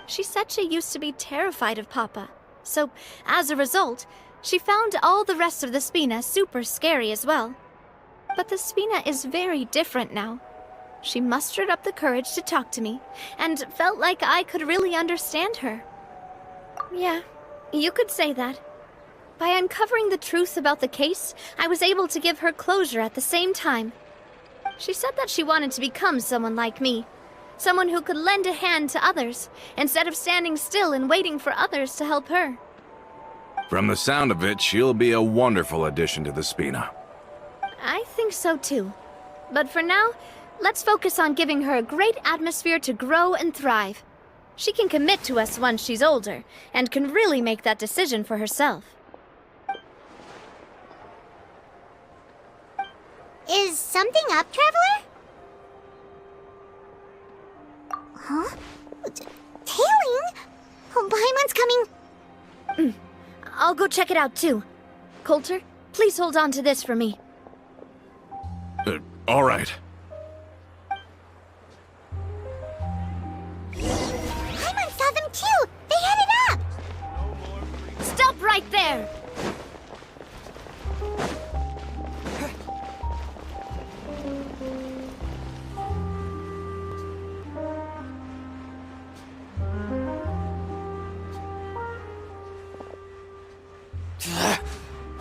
She said she used to be terrified of Papa, so as a result, she found all the rest of the Spina super scary as well. But the Spina is very different now. She mustered up the courage to talk to me, and felt like I could really understand her. Yeah, you could say that. By uncovering the truth about the case, I was able to give her closure at the same time. She said that she wanted to become someone like me. Someone who could lend a hand to others, instead of standing still and waiting for others to help her. From the sound of it, she'll be a wonderful addition to the Spina. I think so too. But for now, let's focus on giving her a great atmosphere to grow and thrive. She can commit to us once she's older, and can really make that decision for herself. Is something up, Traveler? Huh? Tailing? Oh, Paimon's coming. I'll go check it out too. Coulter, please hold on to this for me. All right. Paimon saw them too! They headed up! Stop right there!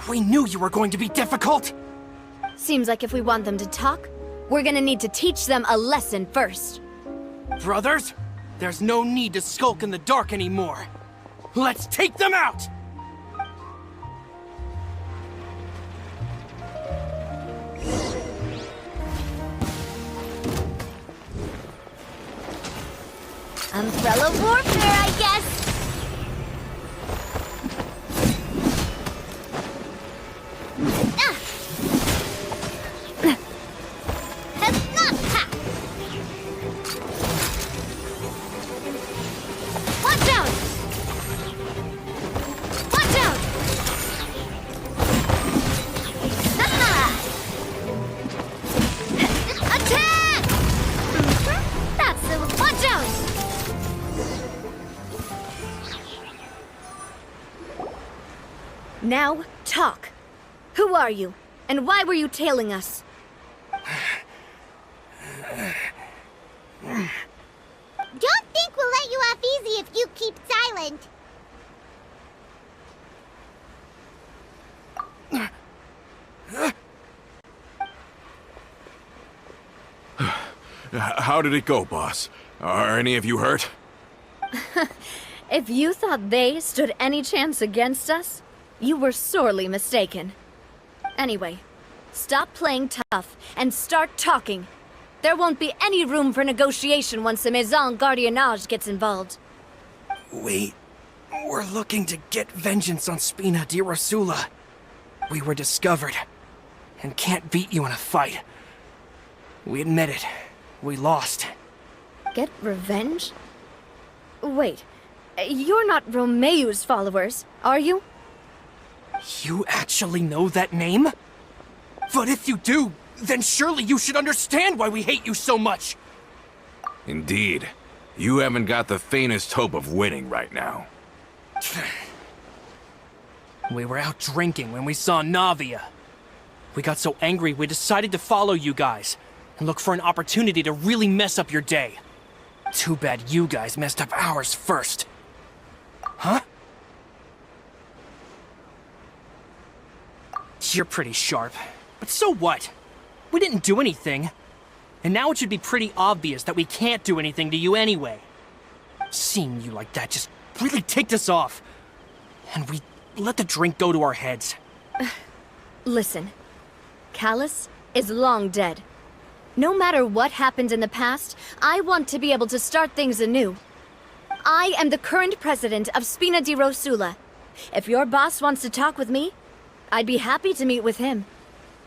We knew you were going to be difficult! Seems like if we want them to talk, we're gonna need to teach them a lesson first. Brothers, there's no need to skulk in the dark anymore. Let's take them out! Umbrella warfare, I guess! Now, talk. Who are you? And why were you tailing us? Don't think we'll let you off easy if you keep silent. How did it go, boss? Are any of you hurt? If you thought they stood any chance against us, you were sorely mistaken. Anyway, stop playing tough and start talking. There won't be any room for negotiation once the Maison Gardiennage gets involved. We're looking to get vengeance on Spina di Rosula. We were discovered, and can't beat you in a fight. We admit it. We lost. Get revenge? Wait, you're not Romeu's followers, are you? You actually know that name? But if you do, then surely you should understand why we hate you so much! Indeed. You haven't got the faintest hope of winning right now. We were out drinking when we saw Navia. We got so angry we decided to follow you guys and look for an opportunity to really mess up your day. Too bad you guys messed up ours first. Huh? You're pretty sharp, but so what? We didn't do anything. And now it should be pretty obvious that we can't do anything to you anyway. Seeing you like that just really ticked us off. And we let the drink go to our heads. Listen, Callus is long dead. No matter what happened in the past, I want to be able to start things anew. I am the current president of Spina di Rosula. If your boss wants to talk with me, I'd be happy to meet with him.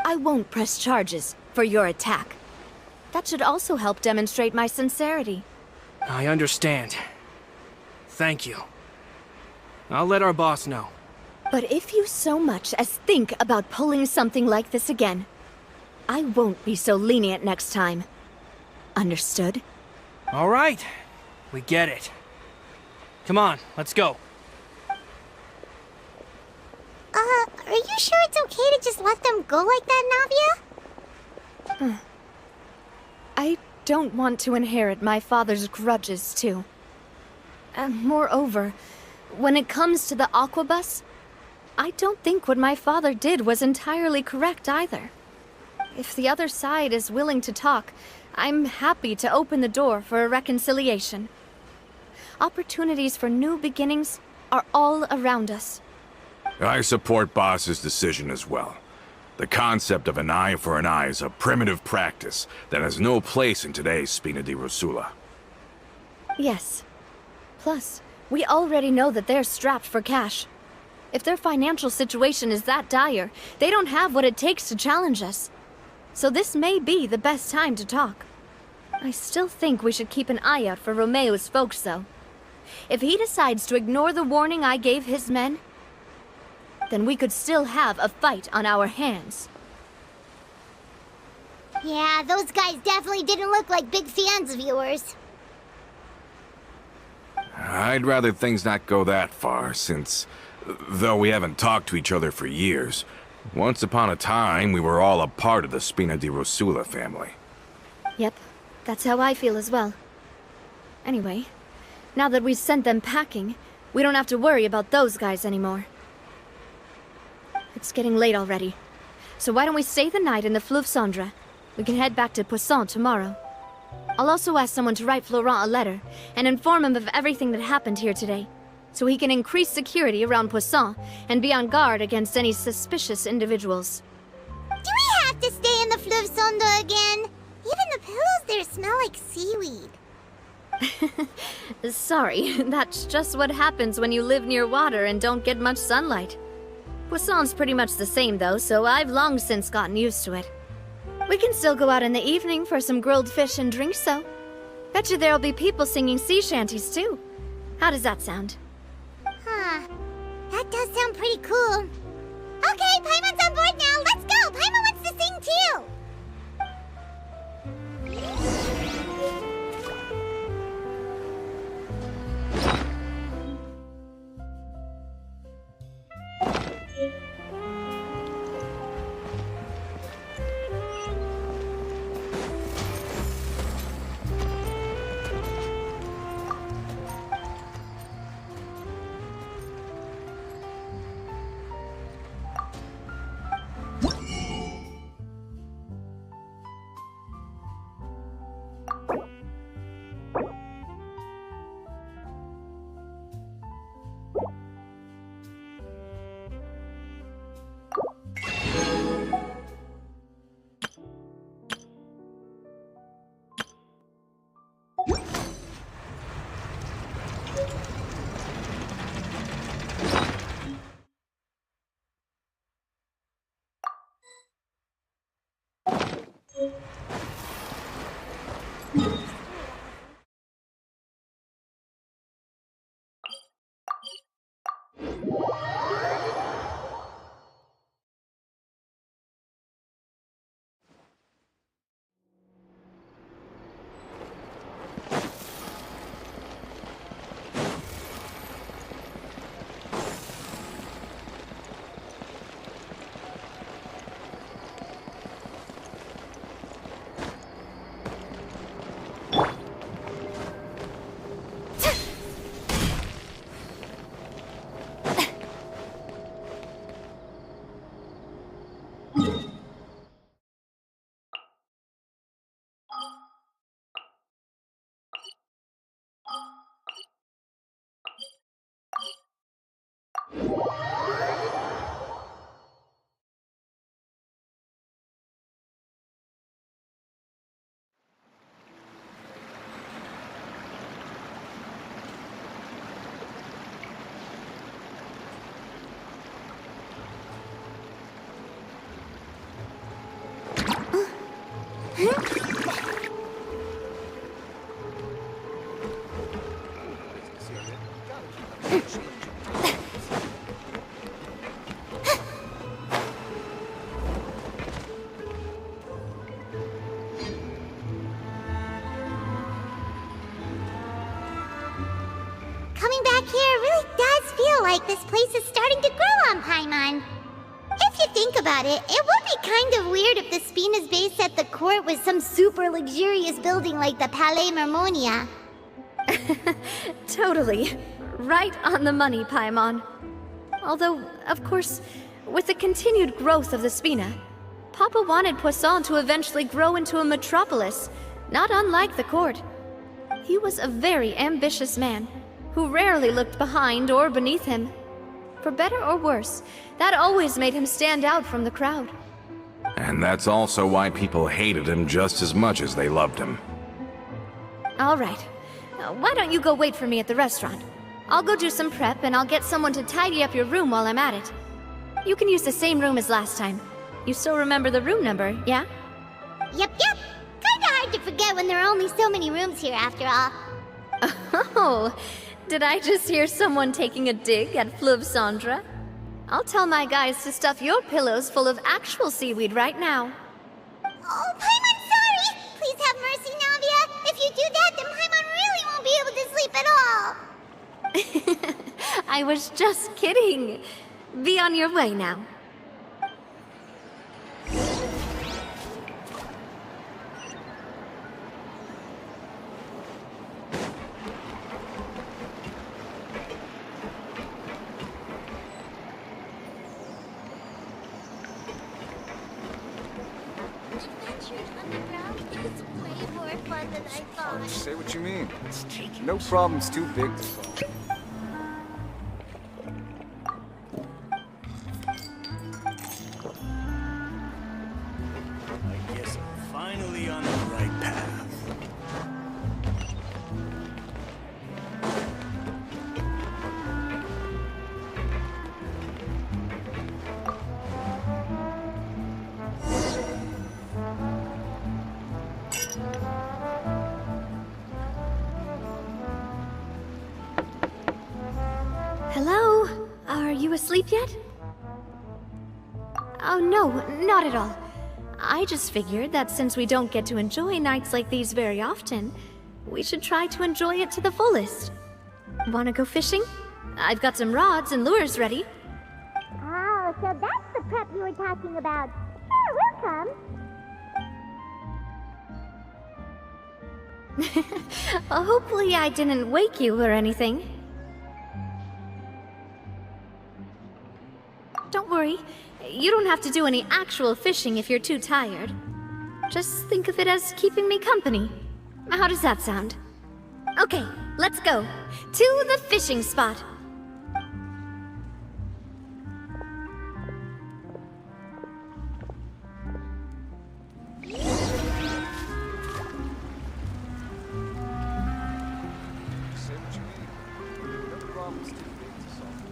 I won't press charges for your attack. That should also help demonstrate my sincerity. I understand. Thank you. I'll let our boss know. But if you so much as think about pulling something like this again, I won't be so lenient next time. Understood? All right. We get it. Come on, let's go. Are you sure it's okay to just let them go like that, Navia? I don't want to inherit my father's grudges, too. Moreover, when it comes to the Aquabus, I don't think what my father did was entirely correct either. If the other side is willing to talk, I'm happy to open the door for a reconciliation. Opportunities for new beginnings are all around us. I support Boss's decision as well. The concept of an eye for an eye is a primitive practice that has no place in today's Spina di Rosula. Yes. Plus, we already know that they're strapped for cash. If their financial situation is that dire, they don't have what it takes to challenge us. So this may be the best time to talk. I still think we should keep an eye out for Romeo's folks, though. If he decides to ignore the warning I gave his men, then we could still have a fight on our hands. Yeah, those guys definitely didn't look like big fans of yours. I'd rather things not go that far, since, though we haven't talked to each other for years, once upon a time we were all a part of the Spina di Rosula family. Yep, that's how I feel as well. Anyway, now that we've sent them packing, we don't have to worry about those guys anymore. It's getting late already, so why don't we stay the night in the Fleuve Cendre? We can head back to Poisson tomorrow. I'll also ask someone to write Florent a letter and inform him of everything that happened here today, so he can increase security around Poisson and be on guard against any suspicious individuals. Do we have to stay in the Fleuve Cendre again? Even the pillows there smell like seaweed. Sorry, that's just what happens when you live near water and don't get much sunlight. Poisson's pretty much the same though, so I've long since gotten used to it. We can still go out in the evening for some grilled fish and drinks though. Bet you there'll be people singing sea shanties too. How does that sound? Huh. That does sound pretty cool. Okay, Paimon's on board now. Let's go. Paimon wants to sing too. Coming back here really does feel like this place is starting to grow on Paimon. If you think about it, it would be kind of weird if the Spina's base at the court was some super luxurious building like the Palais Mermonia. Totally. Right on the money, Paimon. Although, of course, with the continued growth of the Spina, Papa wanted Poisson to eventually grow into a metropolis, not unlike the court. He was a very ambitious man, who rarely looked behind or beneath him. For better or worse, that always made him stand out from the crowd. And that's also why people hated him just as much as they loved him. All right. Why don't you go wait for me at the restaurant? I'll go do some prep and I'll get someone to tidy up your room while I'm at it. You can use the same room as last time. You still remember the room number, yeah? Yep. Kinda hard to forget when there are only so many rooms here after all. Oh, did I just hear someone taking a dig at Fleuve Cendre? I'll tell my guys to stuff your pillows full of actual seaweed right now. Oh, Paimon, sorry! Please have mercy, Navia. If you do that, then Paimon really won't be able to sleep at all. I was just kidding. Be on your way now. Adventures underground is way more fun than I thought. Say what you mean. No problem's too big to solve. I guess I'm finally on the right path. Hello? Are you asleep yet? Oh no, not at all. I just figured that since we don't get to enjoy nights like these very often, we should try to enjoy it to the fullest. Wanna go fishing? I've got some rods and lures ready. Oh, so that's the prep you were talking about. Sure, we'll come. Hopefully I didn't wake you or anything. Don't worry, you don't have to do any actual fishing if you're too tired. Just think of it as keeping me company. How does that sound? Okay, let's go. To the fishing spot. Say what you mean. No problem's too big to solve.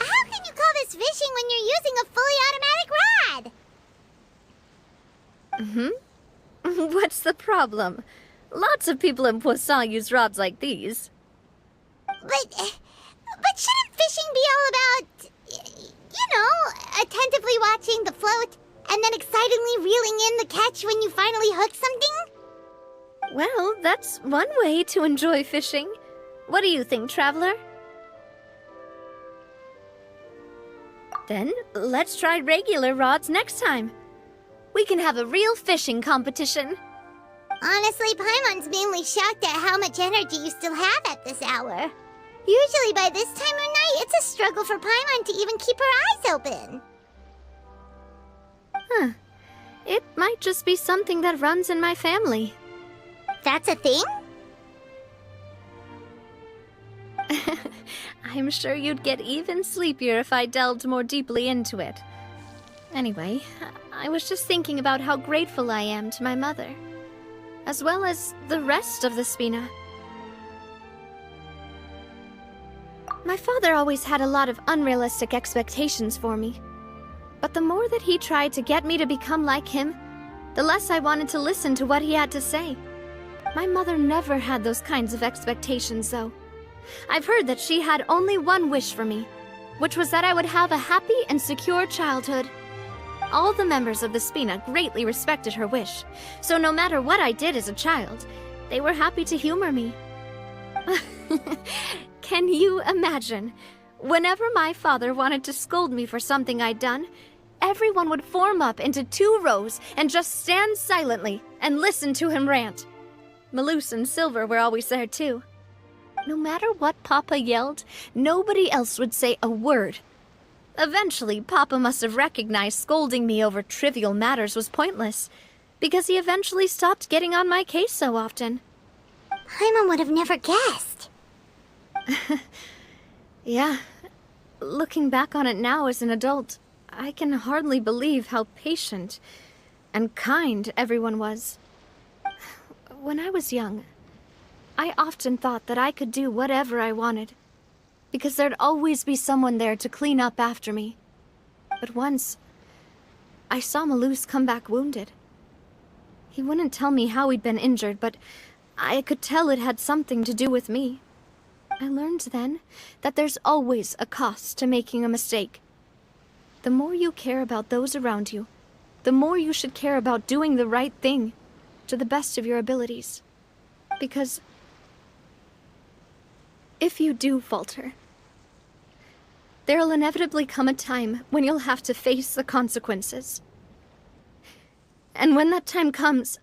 How can you call this fishing when you're using a fully automatic rod? What's the problem? Lots of people in Poisson use rods like these. But shouldn't fishing be all about, attentively watching the float and then excitedly reeling in the catch when you finally hook something? Well, that's one way to enjoy fishing. What do you think, traveler? Then, let's try regular rods next time. We can have a real fishing competition. Honestly, Paimon's mainly shocked at how much energy you still have at this hour. Usually by this time of night, it's a struggle for Paimon to even keep her eyes open. Huh. It might just be something that runs in my family. That's a thing? I'm sure you'd get even sleepier if I delved more deeply into it. Anyway, I was just thinking about how grateful I am to my mother, as well as the rest of the Spina. My father always had a lot of unrealistic expectations for me. But the more that he tried to get me to become like him, the less I wanted to listen to what he had to say. My mother never had those kinds of expectations, though. I've heard that she had only one wish for me, which was that I would have a happy and secure childhood. All the members of the Spina greatly respected her wish, so no matter what I did as a child, they were happy to humor me. Can you imagine? Whenever my father wanted to scold me for something I'd done, everyone would form up into 2 rows and just stand silently and listen to him rant. Malus and Silver were always there too. No matter what Papa yelled, nobody else would say a word. Eventually, Papa must have recognized scolding me over trivial matters was pointless, because he eventually stopped getting on my case so often. Paimon would have never guessed. Yeah. Looking back on it now as an adult, I can hardly believe how patient and kind everyone was. When I was young, I often thought that I could do whatever I wanted, because there'd always be someone there to clean up after me. But once, I saw Malus come back wounded. He wouldn't tell me how he'd been injured, but I could tell it had something to do with me. I learned then that there's always a cost to making a mistake. The more you care about those around you, the more you should care about doing the right thing to the best of your abilities. Because if you do falter, there'll inevitably come a time when you'll have to face the consequences. And when that time comes,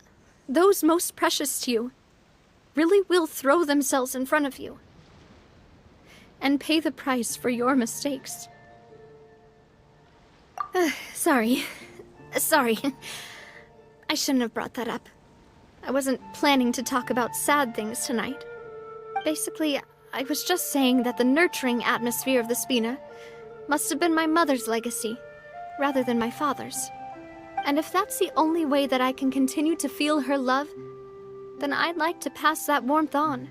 those most precious to you really will throw themselves in front of you and pay the price for your mistakes. Sorry. I shouldn't have brought that up. I wasn't planning to talk about sad things tonight. Basically, I was just saying that the nurturing atmosphere of the Spina must have been my mother's legacy, rather than my father's. And if that's the only way that I can continue to feel her love, then I'd like to pass that warmth on.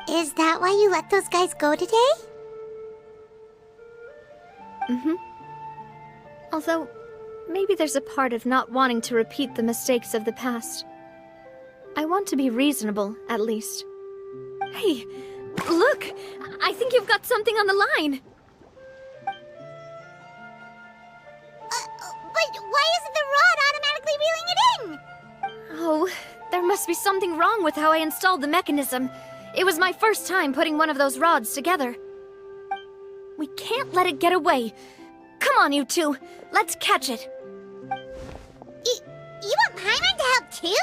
Is that why you let those guys go today? Mm-hmm. Although, maybe there's a part of not wanting to repeat the mistakes of the past. I want to be reasonable, at least. Hey, look! I think you've got something on the line! But why isn't the rod automatically reeling it in? Oh, there must be something wrong with how I installed the mechanism. It was my first time putting one of those rods together. We can't let it get away. Come on, you two. Let's catch it. You want Paimon to help too?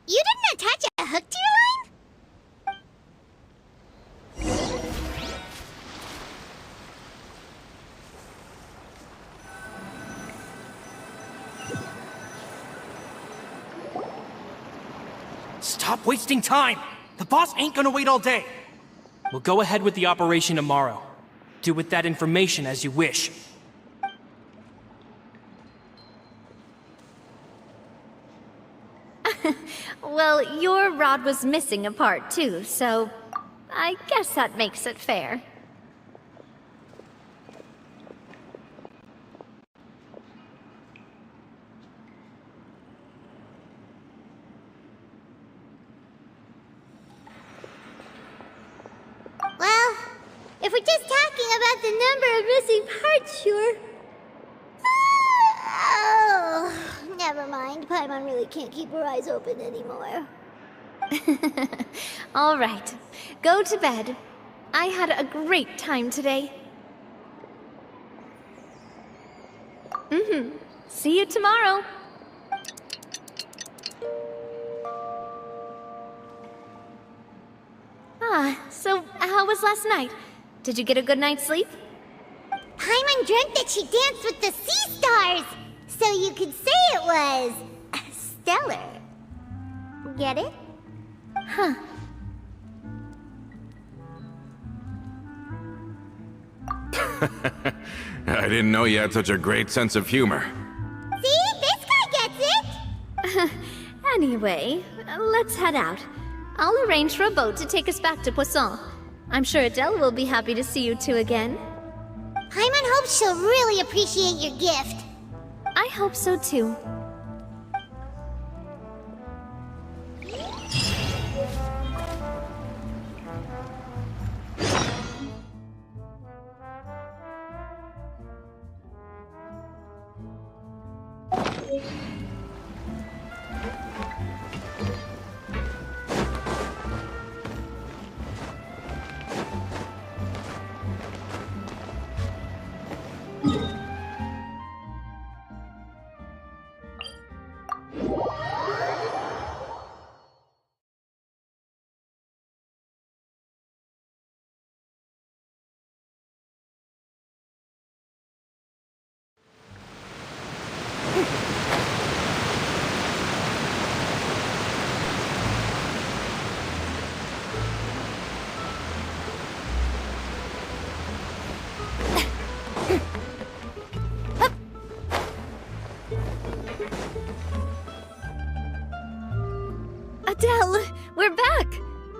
You didn't attach a hook to your line? Stop wasting time! The boss ain't gonna wait all day! We'll go ahead with the operation tomorrow. Do with that information as you wish. Well, your rod was missing a part too, so I guess that makes it fair. Well, if we're just talking about the number of missing parts, sure. Oh, never mind. Paimon really can't keep her eyes open anymore. All right, go to bed. I had a great time today. See you tomorrow. So how was last night? Did you get a good night's sleep? Paimon dreamt that she danced with the sea stars, so you could say it was stellar. Get it? Huh. I didn't know you had such a great sense of humor. See? This guy gets it! Anyway, let's head out. I'll arrange for a boat to take us back to Poisson. I'm sure Adele will be happy to see you two again. Paimon hopes she'll really appreciate your gift. I hope so too. Adele, we're back!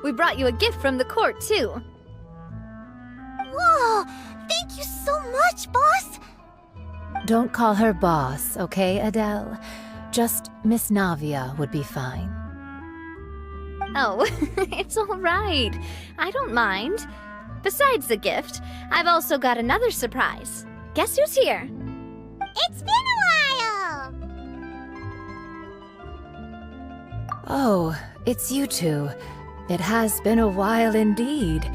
We brought you a gift from the court, too. Whoa! Thank you so much, boss! Don't call her boss, okay, Adele? Just Miss Navia would be fine. Oh, it's all right. I don't mind. Besides the gift, I've also got another surprise. Guess who's here? It's been a while! Oh, it's you two. It has been a while indeed.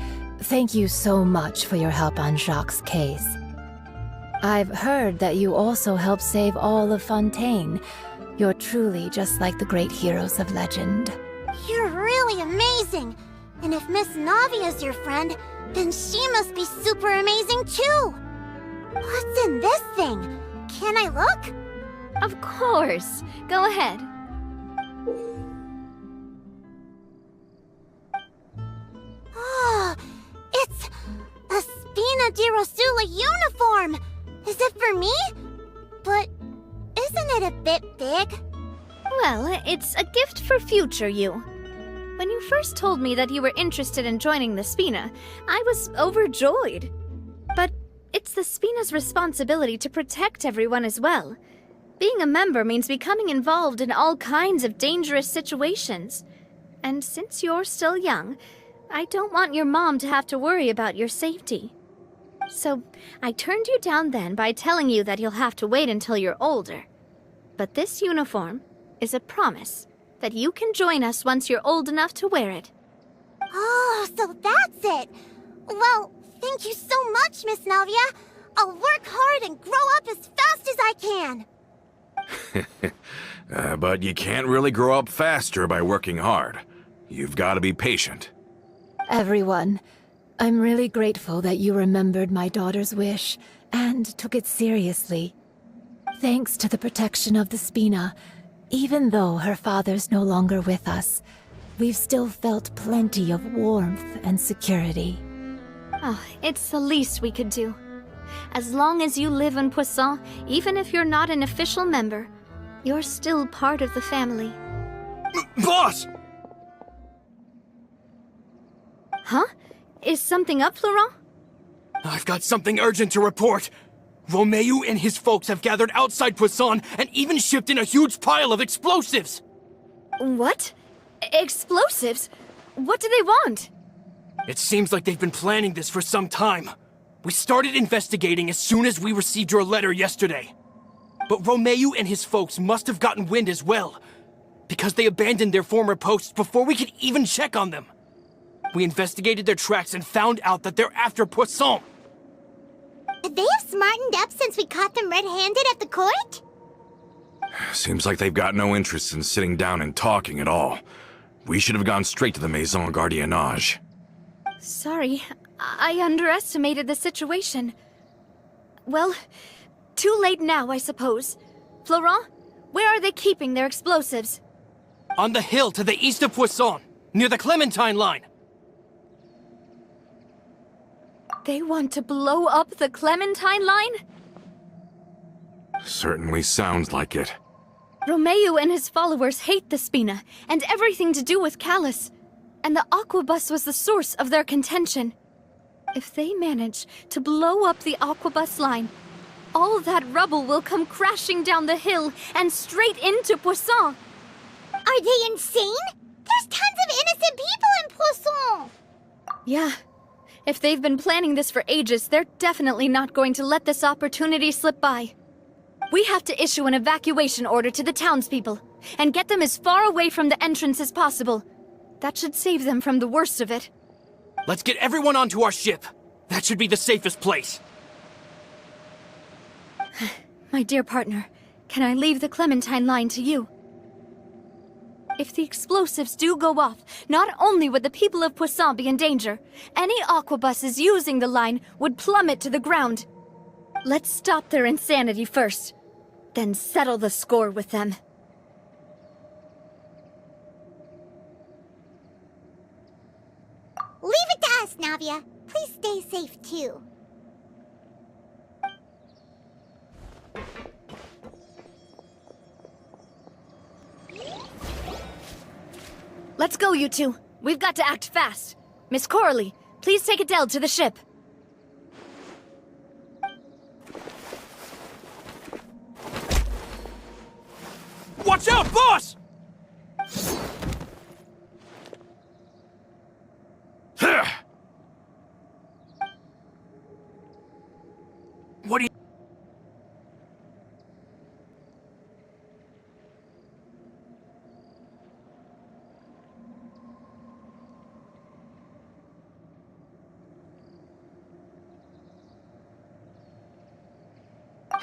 Thank you so much for your help on Jacques' case. I've heard that you also helped save all of Fontaine. You're truly just like the great heroes of legend. You're really amazing! And if Miss Navia's your friend, then she must be super amazing too! What's in this thing? Can I look? Of course. Go ahead. Oh, it's a Spina di Rosula uniform! Is it for me? But isn't it a bit big? Well, it's a gift for future you. When you first told me that you were interested in joining the Spina, I was overjoyed. But it's the Spina's responsibility to protect everyone as well. Being a member means becoming involved in all kinds of dangerous situations. And since you're still young, I don't want your mom to have to worry about your safety. So I turned you down then by telling you that you'll have to wait until you're older. But this uniform is a promise that you can join us once you're old enough to wear it. Oh, so that's it! Well, thank you so much, Miss Navia! I'll work hard and grow up as fast as I can! But you can't really grow up faster by working hard. You've got to be patient. Everyone, I'm really grateful that you remembered my daughter's wish and took it seriously. Thanks to the protection of the Spina, even though her father's no longer with us, we've still felt plenty of warmth and security. Oh, it's the least we could do. As long as you live in Poisson, even if you're not an official member, you're still part of the family. Boss! Huh? Is something up, Florent? I've got something urgent to report. Romeu and his folks have gathered outside Poisson and even shipped in a huge pile of explosives! What? Explosives? What do they want? It seems like they've been planning this for some time. We started investigating as soon as we received your letter yesterday. But Romeu and his folks must have gotten wind as well, because they abandoned their former posts before we could even check on them. We investigated their tracks and found out that they're after Poisson. They have smartened up since we caught them red-handed at the court? Seems like they've got no interest in sitting down and talking at all. We should have gone straight to the Maison Gardiennage. Sorry, I underestimated the situation. Well, too late now, I suppose. Florent, where are they keeping their explosives? On the hill to the east of Poisson, near the Clementine line. They want to blow up the Clementine line? Certainly sounds like it. Romeo and his followers hate the Spina, and everything to do with Callus. And the Aquabus was the source of their contention. If they manage to blow up the Aquabus line, all that rubble will come crashing down the hill and straight into Poisson. Are they insane? There's tons of innocent people in Poisson! Yeah. If they've been planning this for ages, they're definitely not going to let this opportunity slip by. We have to issue an evacuation order to the townspeople, and get them as far away from the entrance as possible. That should save them from the worst of it. Let's get everyone onto our ship. That should be the safest place. My dear partner, can I leave the Clementine line to you? If the explosives do go off, not only would the people of Poisson be in danger, any aquabuses using the line would plummet to the ground. Let's stop their insanity first, then settle the score with them. Leave it to us, Navia. Please stay safe, too. Let's go, you two. We've got to act fast. Miss Coralie, please take Adele to the ship. Watch out, boss! What do you...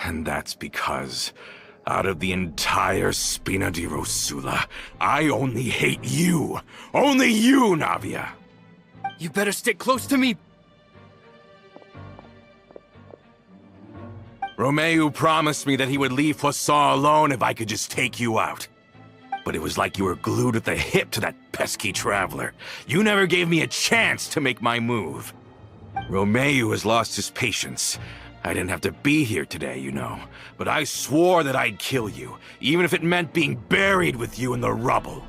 And that's because, out of the entire Spina di Rosula, I only hate you. Only you, Navia. You better stick close to me. Romeo promised me that he would leave Poisson alone if I could just take you out. But it was like you were glued at the hip to that pesky traveler. You never gave me a chance to make my move. Romeo has lost his patience. I didn't have to be here today, you know, but I swore that I'd kill you, even if it meant being buried with you in the rubble.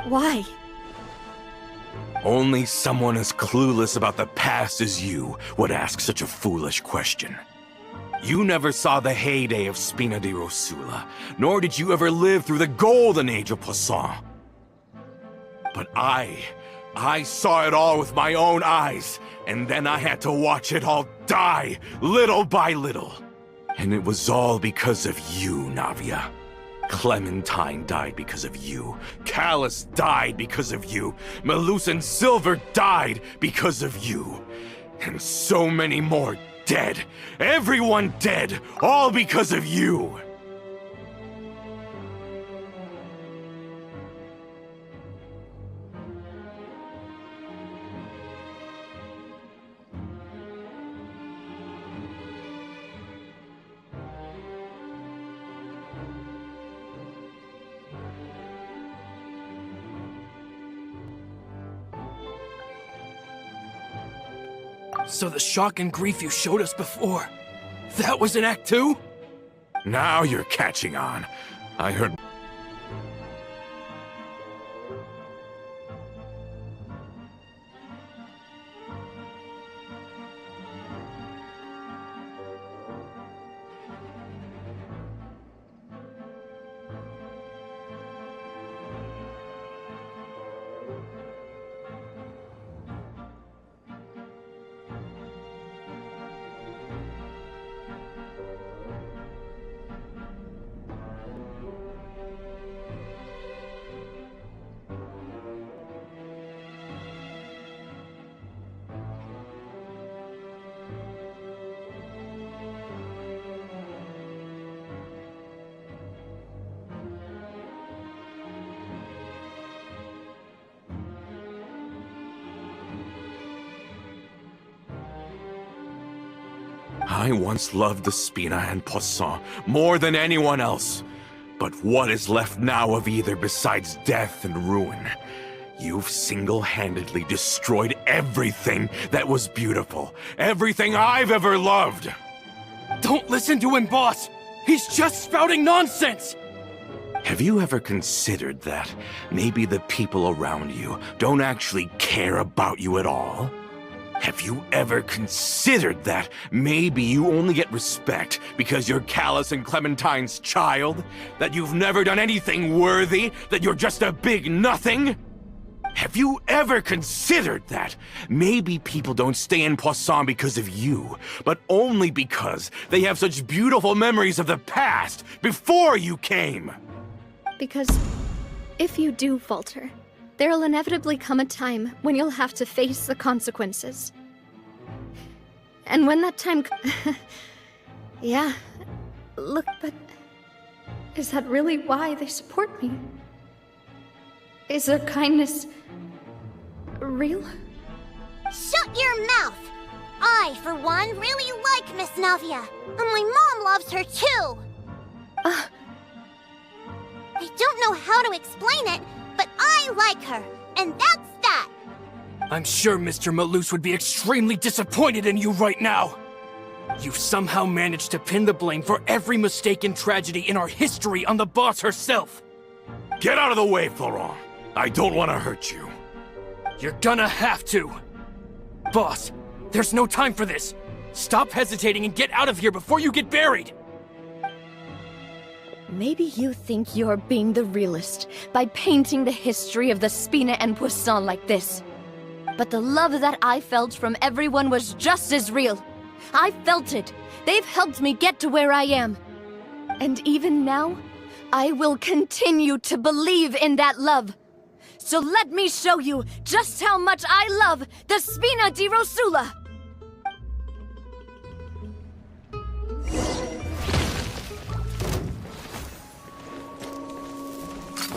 Why? Only someone as clueless about the past as you would ask such a foolish question. You never saw the heyday of Spina di Rosula, nor did you ever live through the golden age of Poisson. But I saw it all with my own eyes, and then I had to watch it all die, little by little. And it was all because of you, Navia. Clementine died because of you. Callus died because of you. Malus and Silver died because of you. And so many more dead. Everyone dead, all because of you. So the shock and grief you showed us before, that was in Act 2? Now you're catching on. I heard... I once loved the Spina and Poisson more than anyone else. But what is left now of either besides death and ruin? You've single-handedly destroyed everything that was beautiful. Everything I've ever loved. Don't listen to him, boss! He's just spouting nonsense! Have you ever considered that maybe the people around you don't actually care about you at all? Have you ever considered that maybe you only get respect because you're Callus and Clementine's child? That you've never done anything worthy? That you're just a big nothing? Have you ever considered that maybe people don't stay in Poisson because of you, but only because they have such beautiful memories of the past before you came? Because if you do falter, there'll inevitably come a time when you'll have to face the consequences. And when that time yeah, look, but is that really why they support me? Is their kindness real? Shut your mouth! I, for one, really like Miss Navia, and my mom loves her too! I don't know how to explain it, but I like her, and that's that! I'm sure Mr. Malus would be extremely disappointed in you right now! You've somehow managed to pin the blame for every mistake and tragedy in our history on the boss herself! Get out of the way, Florent! I don't want to hurt you. You're gonna have to! Boss, there's no time for this! Stop hesitating and get out of here before you get buried! Maybe you think you're being the realist by painting the history of the Spina and Poisson like this. But the love that I felt from everyone was just as real. I felt it. They've helped me get to where I am. And even now, I will continue to believe in that love. So let me show you just how much I love the Spina di Rosula!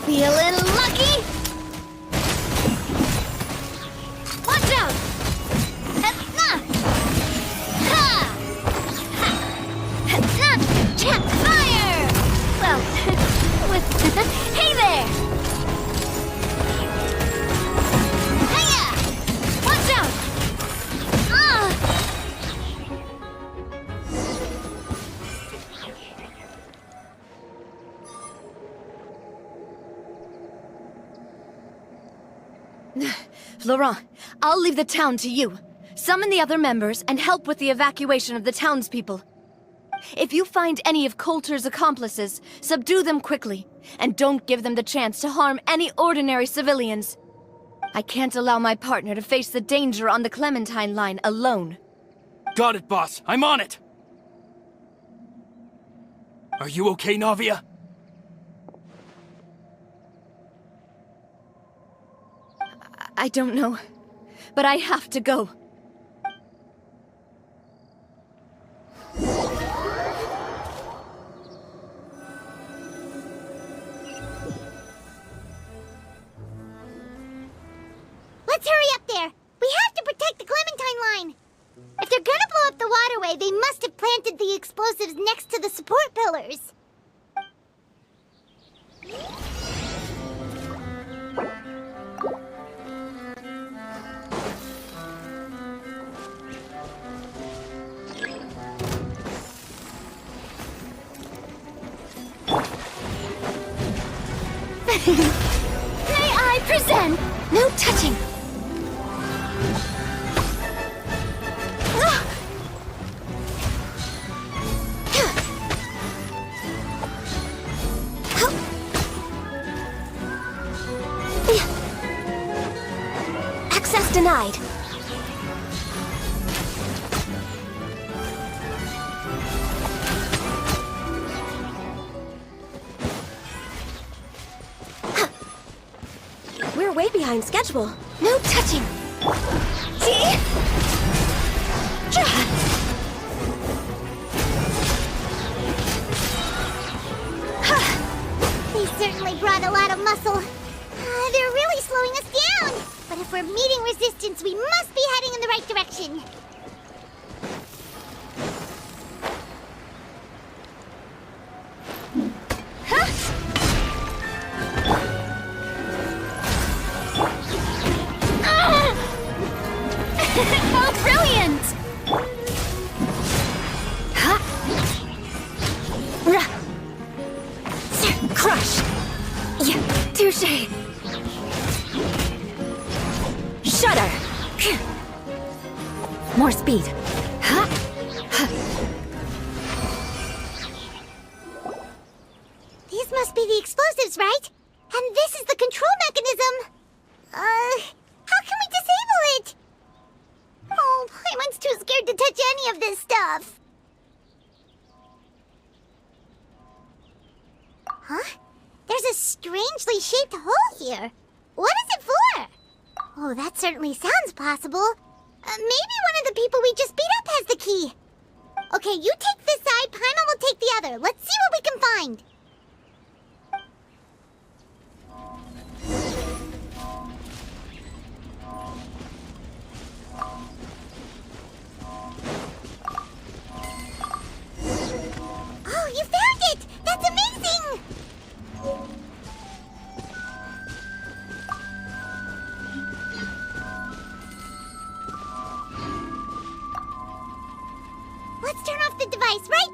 Feeling lucky? Watch out! Fire! Well, with... Hey there! Hiya! Watch out! Florent, I'll leave the town to you. Summon the other members and help with the evacuation of the townspeople. If you find any of Coulter's accomplices, subdue them quickly, and don't give them the chance to harm any ordinary civilians. I can't allow my partner to face the danger on the Clementine line alone. Got it, boss. I'm on it! Are you okay, Navia? I don't know, but I have to go. Let's hurry up there! We have to protect the Clementine line! If they're gonna blow up the waterway, they must have planted the explosives next to the support pillars. May I present? No touching! Access denied. We're way behind schedule. No touching. See? They certainly brought a lot of muscle. They're really slowing us down. But if we're meeting resistance, we must be heading in the right direction. Huh? Touche! Shudder! More speed. These must be the explosives, right? And this is the control mechanism. How can we disable it? Oh, Paimon's too scared to touch any of this stuff. Huh? There's a strangely shaped hole here. What is it for? Oh, that certainly sounds possible. Maybe one of the people we just beat up has the key. Okay, you take this side, Paimon will take the other. Let's see what we can find. Oh, you found it! That's amazing! Let's turn off the device, right?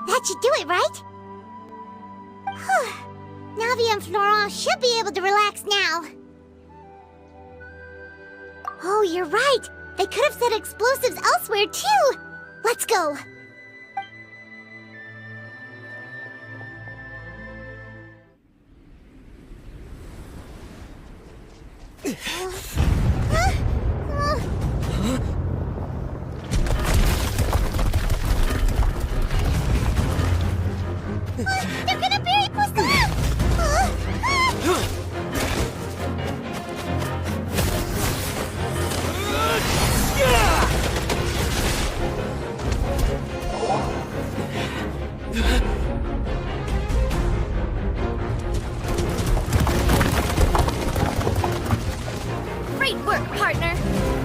That should do it, right? Whew. Navia and Florent should be able to relax now. Oh, you're right. They could have set explosives elsewhere, too. Let's go. They're gonna bury Poisson! Great work, partner.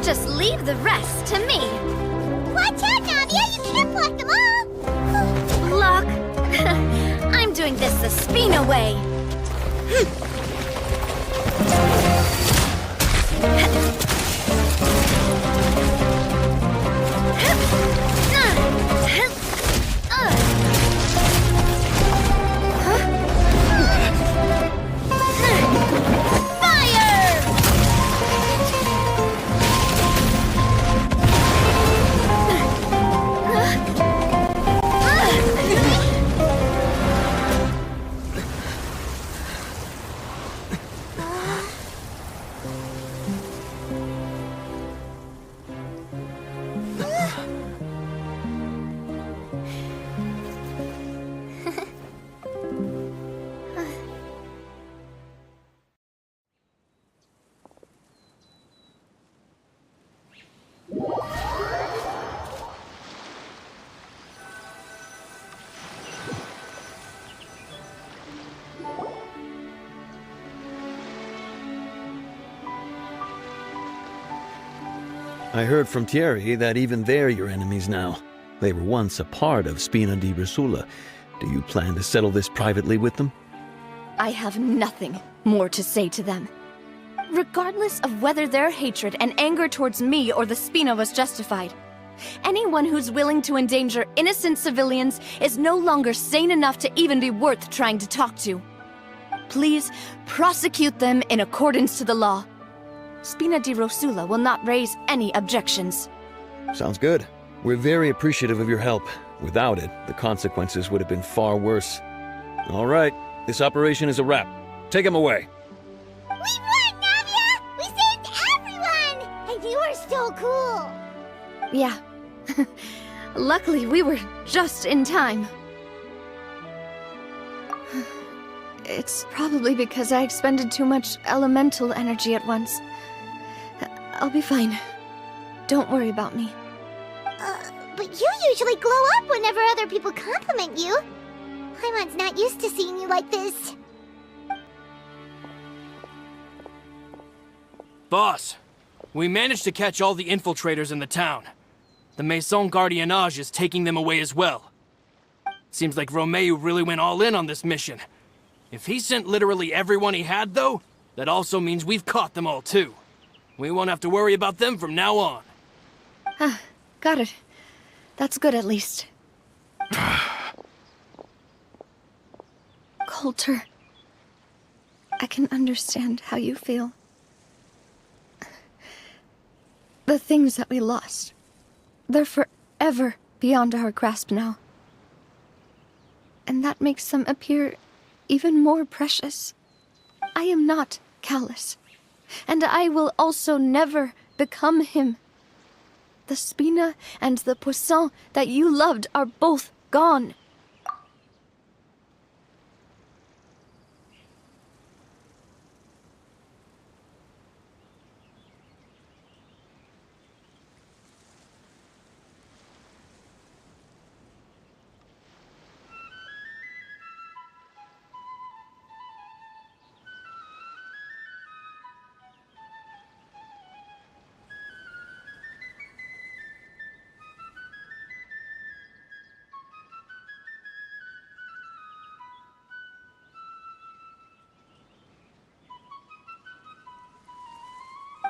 Just leave the rest to me. Watch out, Navia! You can't block them all! Block? I'm doing this the Spina way. I heard from Thierry that even they're your enemies now. They were once a part of Spina di Rosula. Do you plan to settle this privately with them? I have nothing more to say to them. Regardless of whether their hatred and anger towards me or the Spina was justified, anyone who's willing to endanger innocent civilians is no longer sane enough to even be worth trying to talk to. Please prosecute them in accordance to the law. Spina di Rosula will not raise any objections. Sounds good. We're very appreciative of your help. Without it, the consequences would have been far worse. All right, this operation is a wrap. Take him away. We won, Navia! We saved everyone! And you are so cool! Yeah. Luckily, we were just in time. It's probably because I expended too much elemental energy at once. I'll be fine. Don't worry about me. But you usually glow up whenever other people compliment you. Paimon's not used to seeing you like this. Boss, we managed to catch all the infiltrators in the town. The Maison Gardiennage is taking them away as well. Seems like Romeu really went all in on this mission. If he sent literally everyone he had, though, that also means we've caught them all too. We won't have to worry about them from now on. Ah, got it. That's good at least. Coulter, I can understand how you feel. The things that we lost, they're forever beyond our grasp now. And that makes them appear even more precious. I am not callous, and I will also never become him. The Spina and the Poisson that you loved are both gone.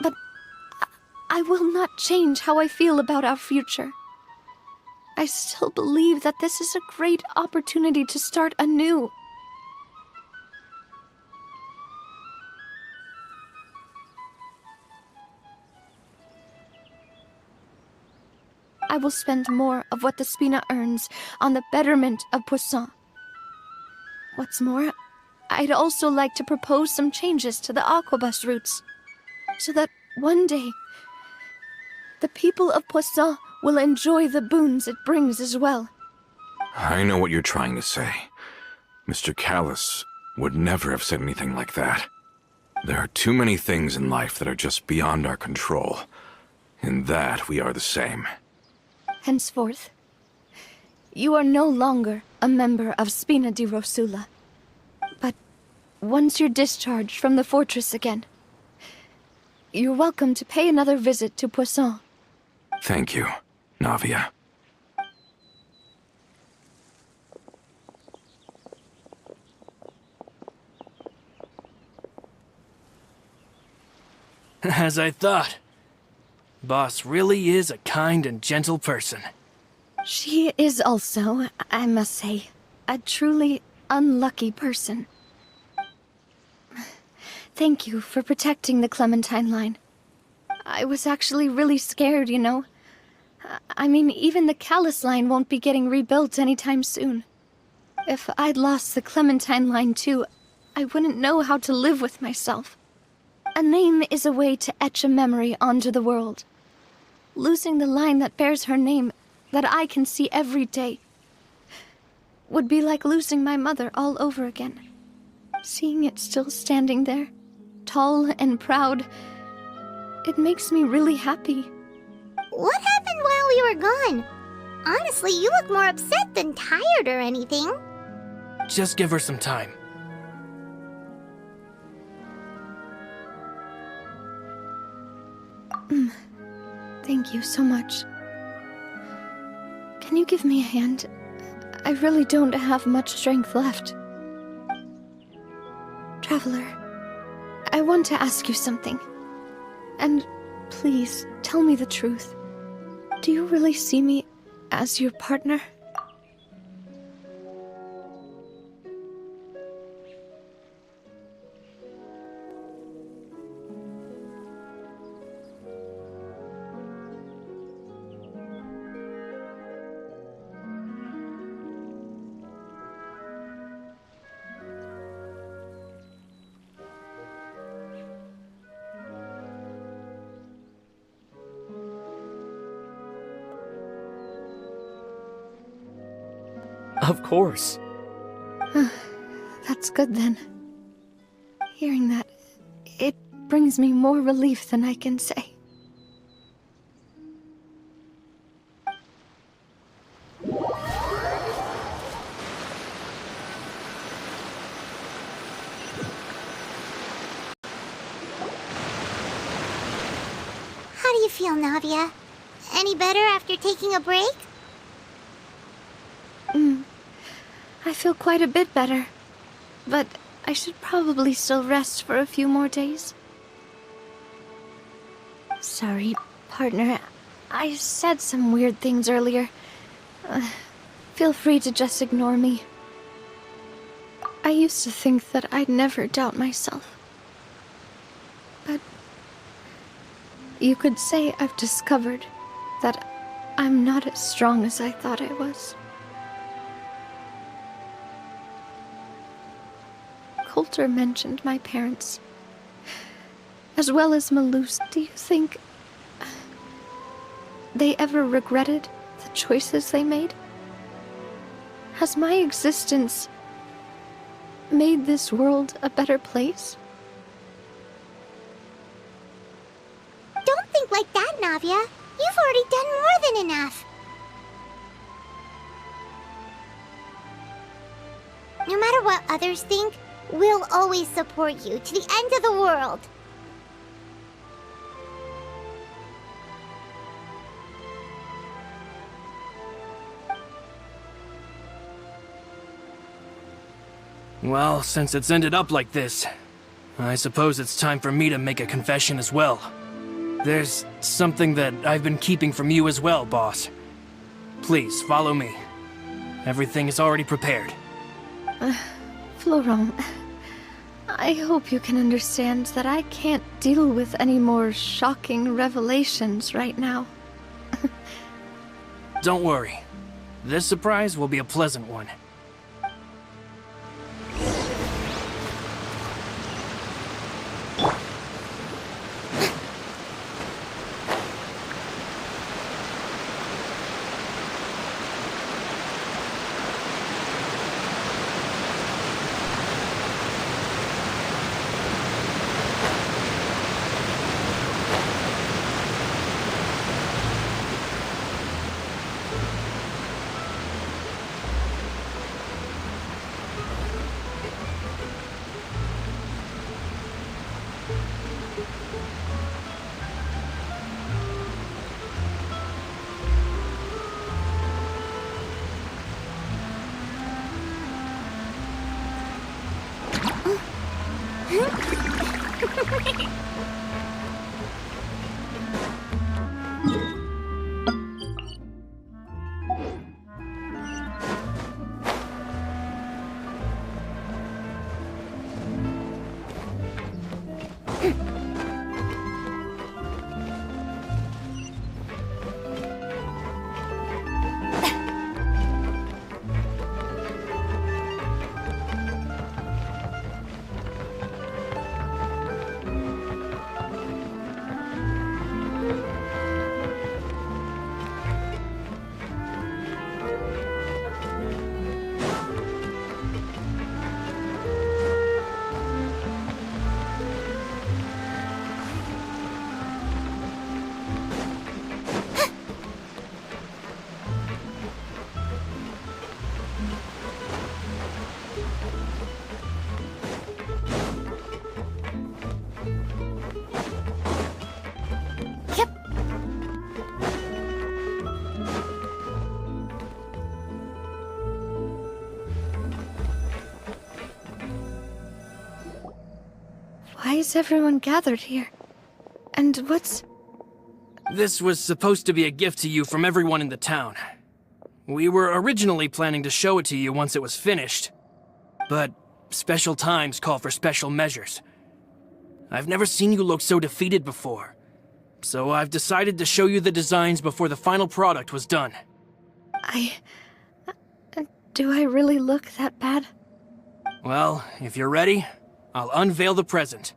But I will not change how I feel about our future. I still believe that this is a great opportunity to start anew. I will spend more of what the Spina earns on the betterment of Poisson. What's more, I'd also like to propose some changes to the Aquabus routes, so that one day, the people of Poisson will enjoy the boons it brings as well. I know what you're trying to say. Mr. Callus would never have said anything like that. There are too many things in life that are just beyond our control. In that, we are the same. Henceforth, you are no longer a member of Spina di Rosula. But once you're discharged from the fortress again, you're welcome to pay another visit to Poisson. Thank you, Navia. As I thought. Boss really is a kind and gentle person. She is also, I must say, a truly unlucky person. Thank you for protecting the Clementine line. I was actually really scared, you know. I mean, even the Callus line won't be getting rebuilt anytime soon. If I'd lost the Clementine line too, I wouldn't know how to live with myself. A name is a way to etch a memory onto the world. Losing the line that bears her name, that I can see every day, would be like losing my mother all over again. Seeing it still standing there, tall and proud, it makes me really happy. What happened while we were gone? Honestly, you look more upset than tired or anything. Just give her some time. Thank you so much. Can you give me a hand? I really don't have much strength left. Traveler, I want to ask you something. And please, tell me the truth. Do you really see me as your partner? Of course. That's good then. Hearing that, it brings me more relief than I can say. How do you feel, Navia? Any better after taking a break? I feel quite a bit better, but I should probably still rest for a few more days. Sorry, partner. I said some weird things earlier. Feel free to just ignore me. I used to think that I'd never doubt myself. But you could say I've discovered that I'm not as strong as I thought I was. Coulter mentioned my parents, as well as Malus. Do you think they ever regretted the choices they made? Has my existence made this world a better place? Don't think like that, Navia. You've already done more than enough. No matter what others think, we'll always support you to the end of the world. Well, since it's ended up like this, I suppose it's time for me to make a confession as well. There's something that I've been keeping from you as well, boss. Please, follow me. Everything is already prepared. Florent, I hope you can understand that I can't deal with any more shocking revelations right now. Don't worry. This surprise will be a pleasant one. Why is everyone gathered here? And what's... This was supposed to be a gift to you from everyone in the town. We were originally planning to show it to you once it was finished, but special times call for special measures. I've never seen you look so defeated before, so I've decided to show you the designs before the final product was done. Do I really look that bad? Well, if you're ready, I'll unveil the present.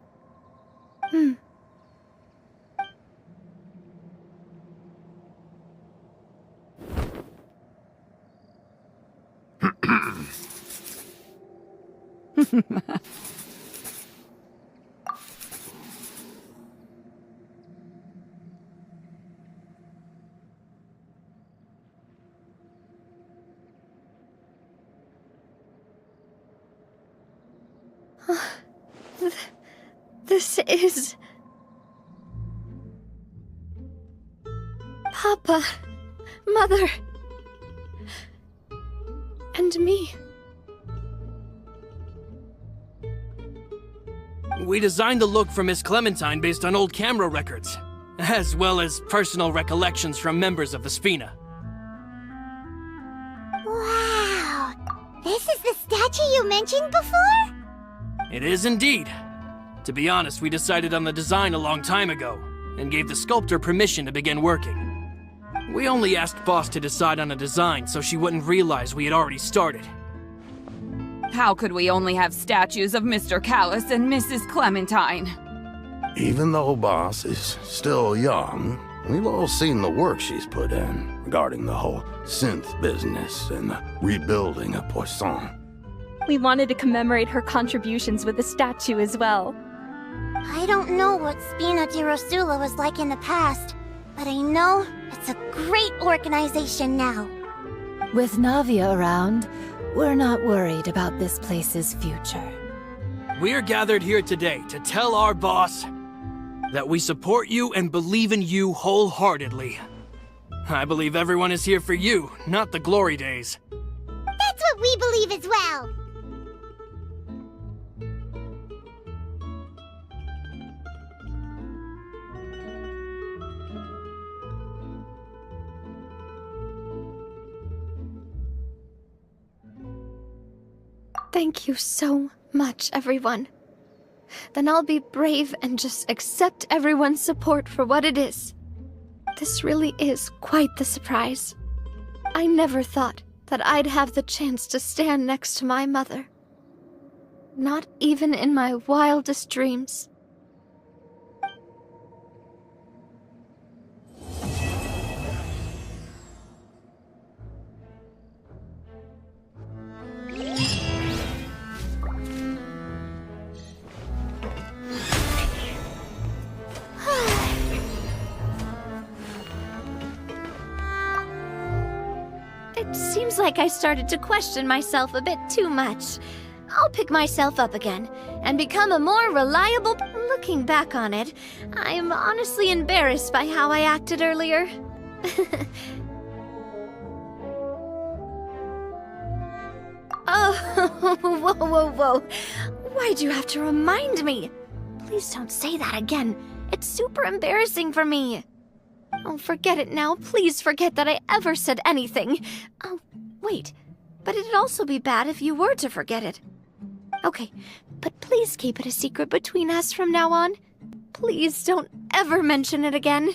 This is... Papa, Mother, and me. We designed the look for Miss Clementine based on old camera records. as well as personal recollections from members of the Spina. Wow! This is the statue you mentioned before? It is indeed. To be honest, we decided on the design a long time ago, and gave the sculptor permission to begin working. We only asked Boss to decide on a design so she wouldn't realize we had already started. How could we only have statues of Mr. Callus and Mrs. Clementine? Even though Boss is still young, we've all seen the work she's put in regarding the whole synth business and the rebuilding of Poisson. We wanted to commemorate her contributions with a statue as well. I don't know what Spina di Rosula was like in the past, but I know it's a great organization now. With Navia around, we're not worried about this place's future. We're gathered here today to tell our boss that we support you and believe in you wholeheartedly. I believe everyone is here for you, not the glory days. That's what we believe as well! Thank you so much, everyone. Then I'll be brave and just accept everyone's support for what it is. This really is quite the surprise. I never thought that I'd have the chance to stand next to my mother. Not even in my wildest dreams. It seems like I started to question myself a bit too much. I'll pick myself up again and become a more reliable... Looking back on it, I'm honestly embarrassed by how I acted earlier. Oh, whoa. Why'd you have to remind me? Please don't say that again. It's super embarrassing for me. Oh, forget it now. Please forget that I ever said anything. Oh, wait. But it'd also be bad if you were to forget it. Okay, but please keep it a secret between us from now on. Please don't ever mention it again.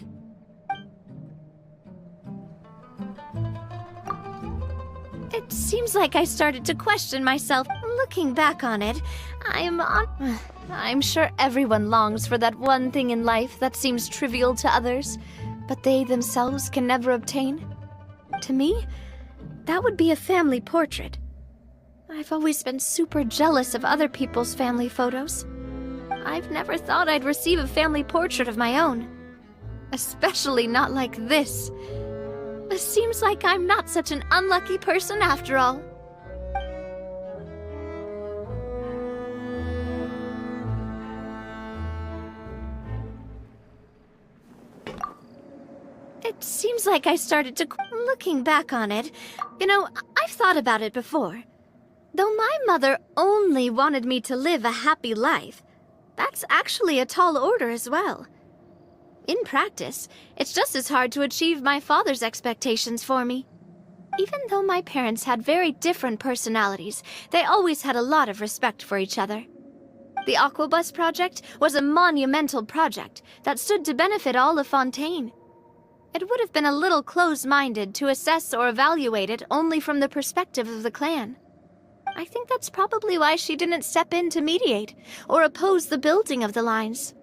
It seems like I started to question myself. Looking back on it, I'm sure everyone longs for that one thing in life that seems trivial to others, but they themselves can never obtain. To me, that would be a family portrait. I've always been super jealous of other people's family photos. I've never thought I'd receive a family portrait of my own. Especially not like this. It seems like I'm not such an unlucky person after all. It seems like I started to... Looking back on it, I've thought about it before. Though my mother only wanted me to live a happy life, that's actually a tall order as well. In practice, it's just as hard to achieve my father's expectations for me. Even though my parents had very different personalities, they always had a lot of respect for each other. The Aquabus project was a monumental project that stood to benefit all of Fontaine. It would have been a little close-minded to assess or evaluate it only from the perspective of the clan. I think that's probably why she didn't step in to mediate or oppose the building of the lines.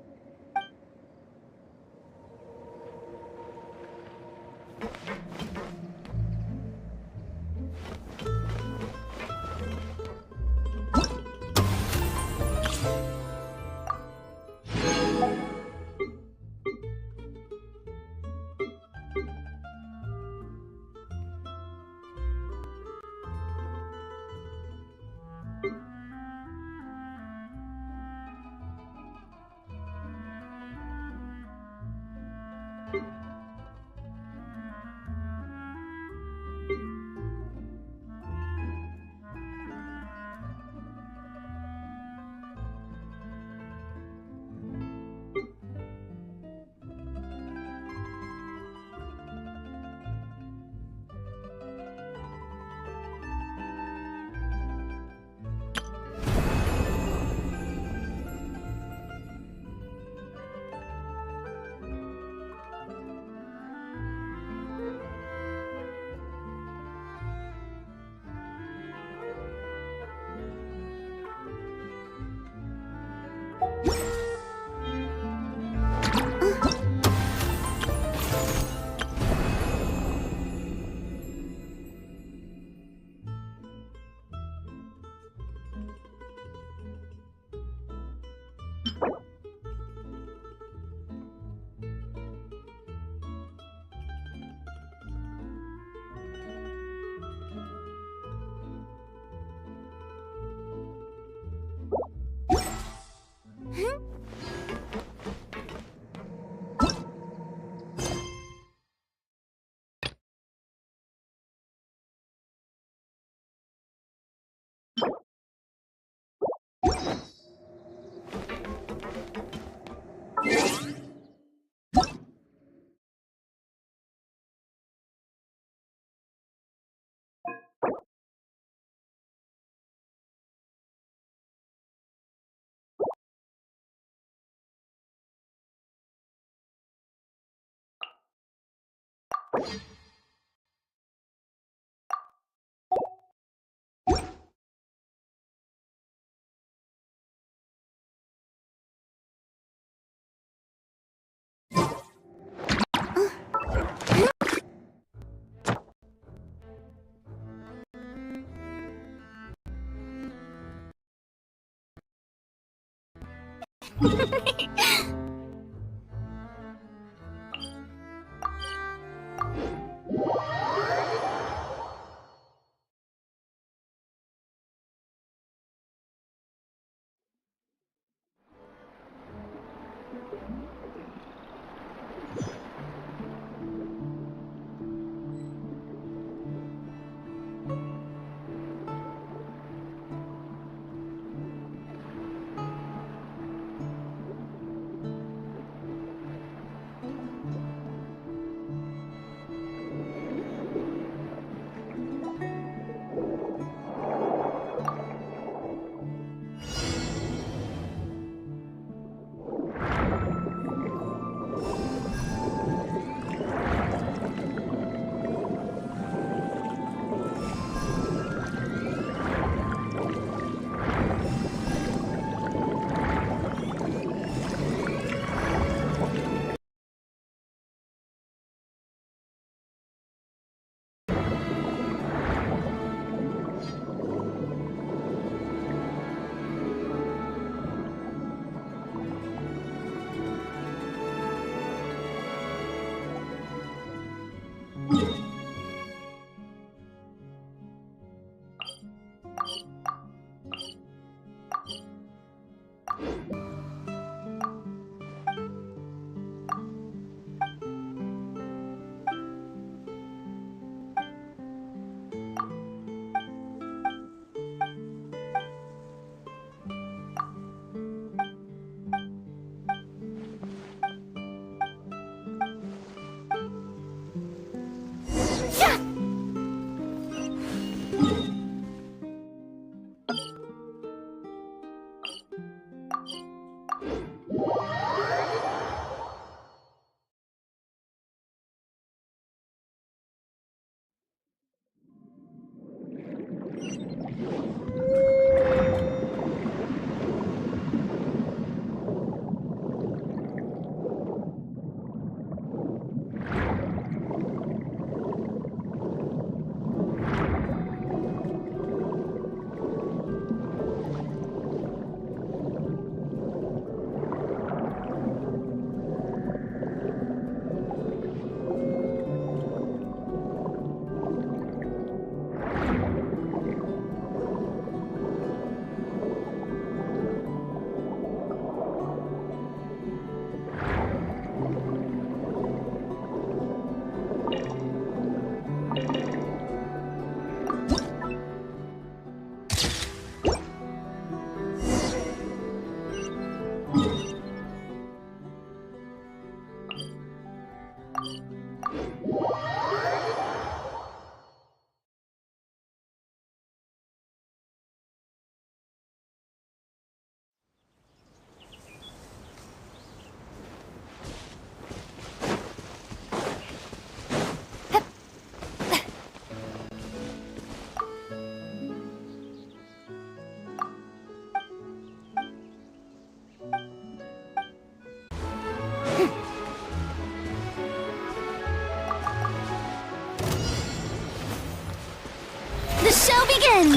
The show begins!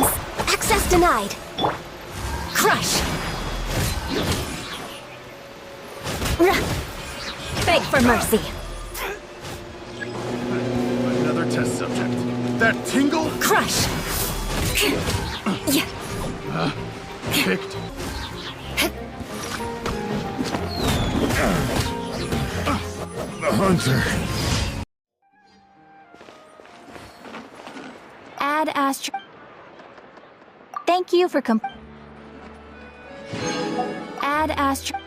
Access denied. Crush! Beg for mercy. Another test subject. That tingle? Crush! Kicked. The hunter. Add Astro. Thank you for Add Astro.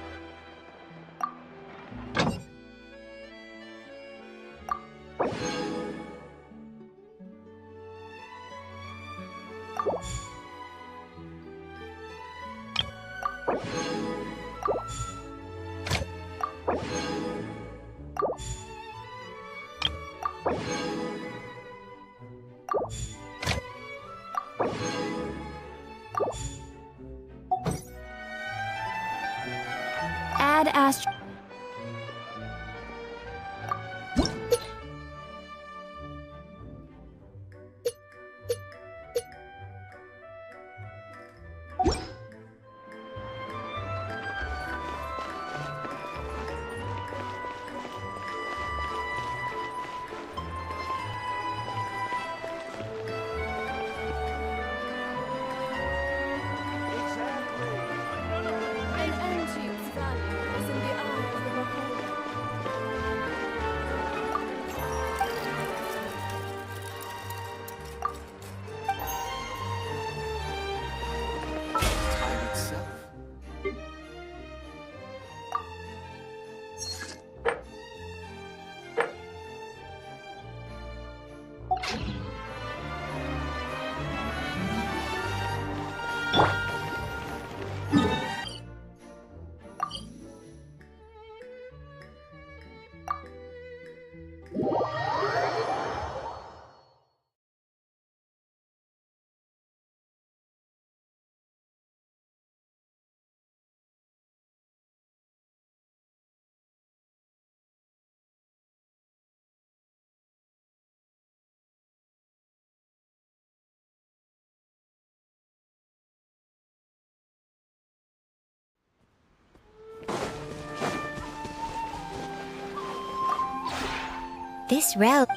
This road...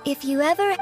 If you ever...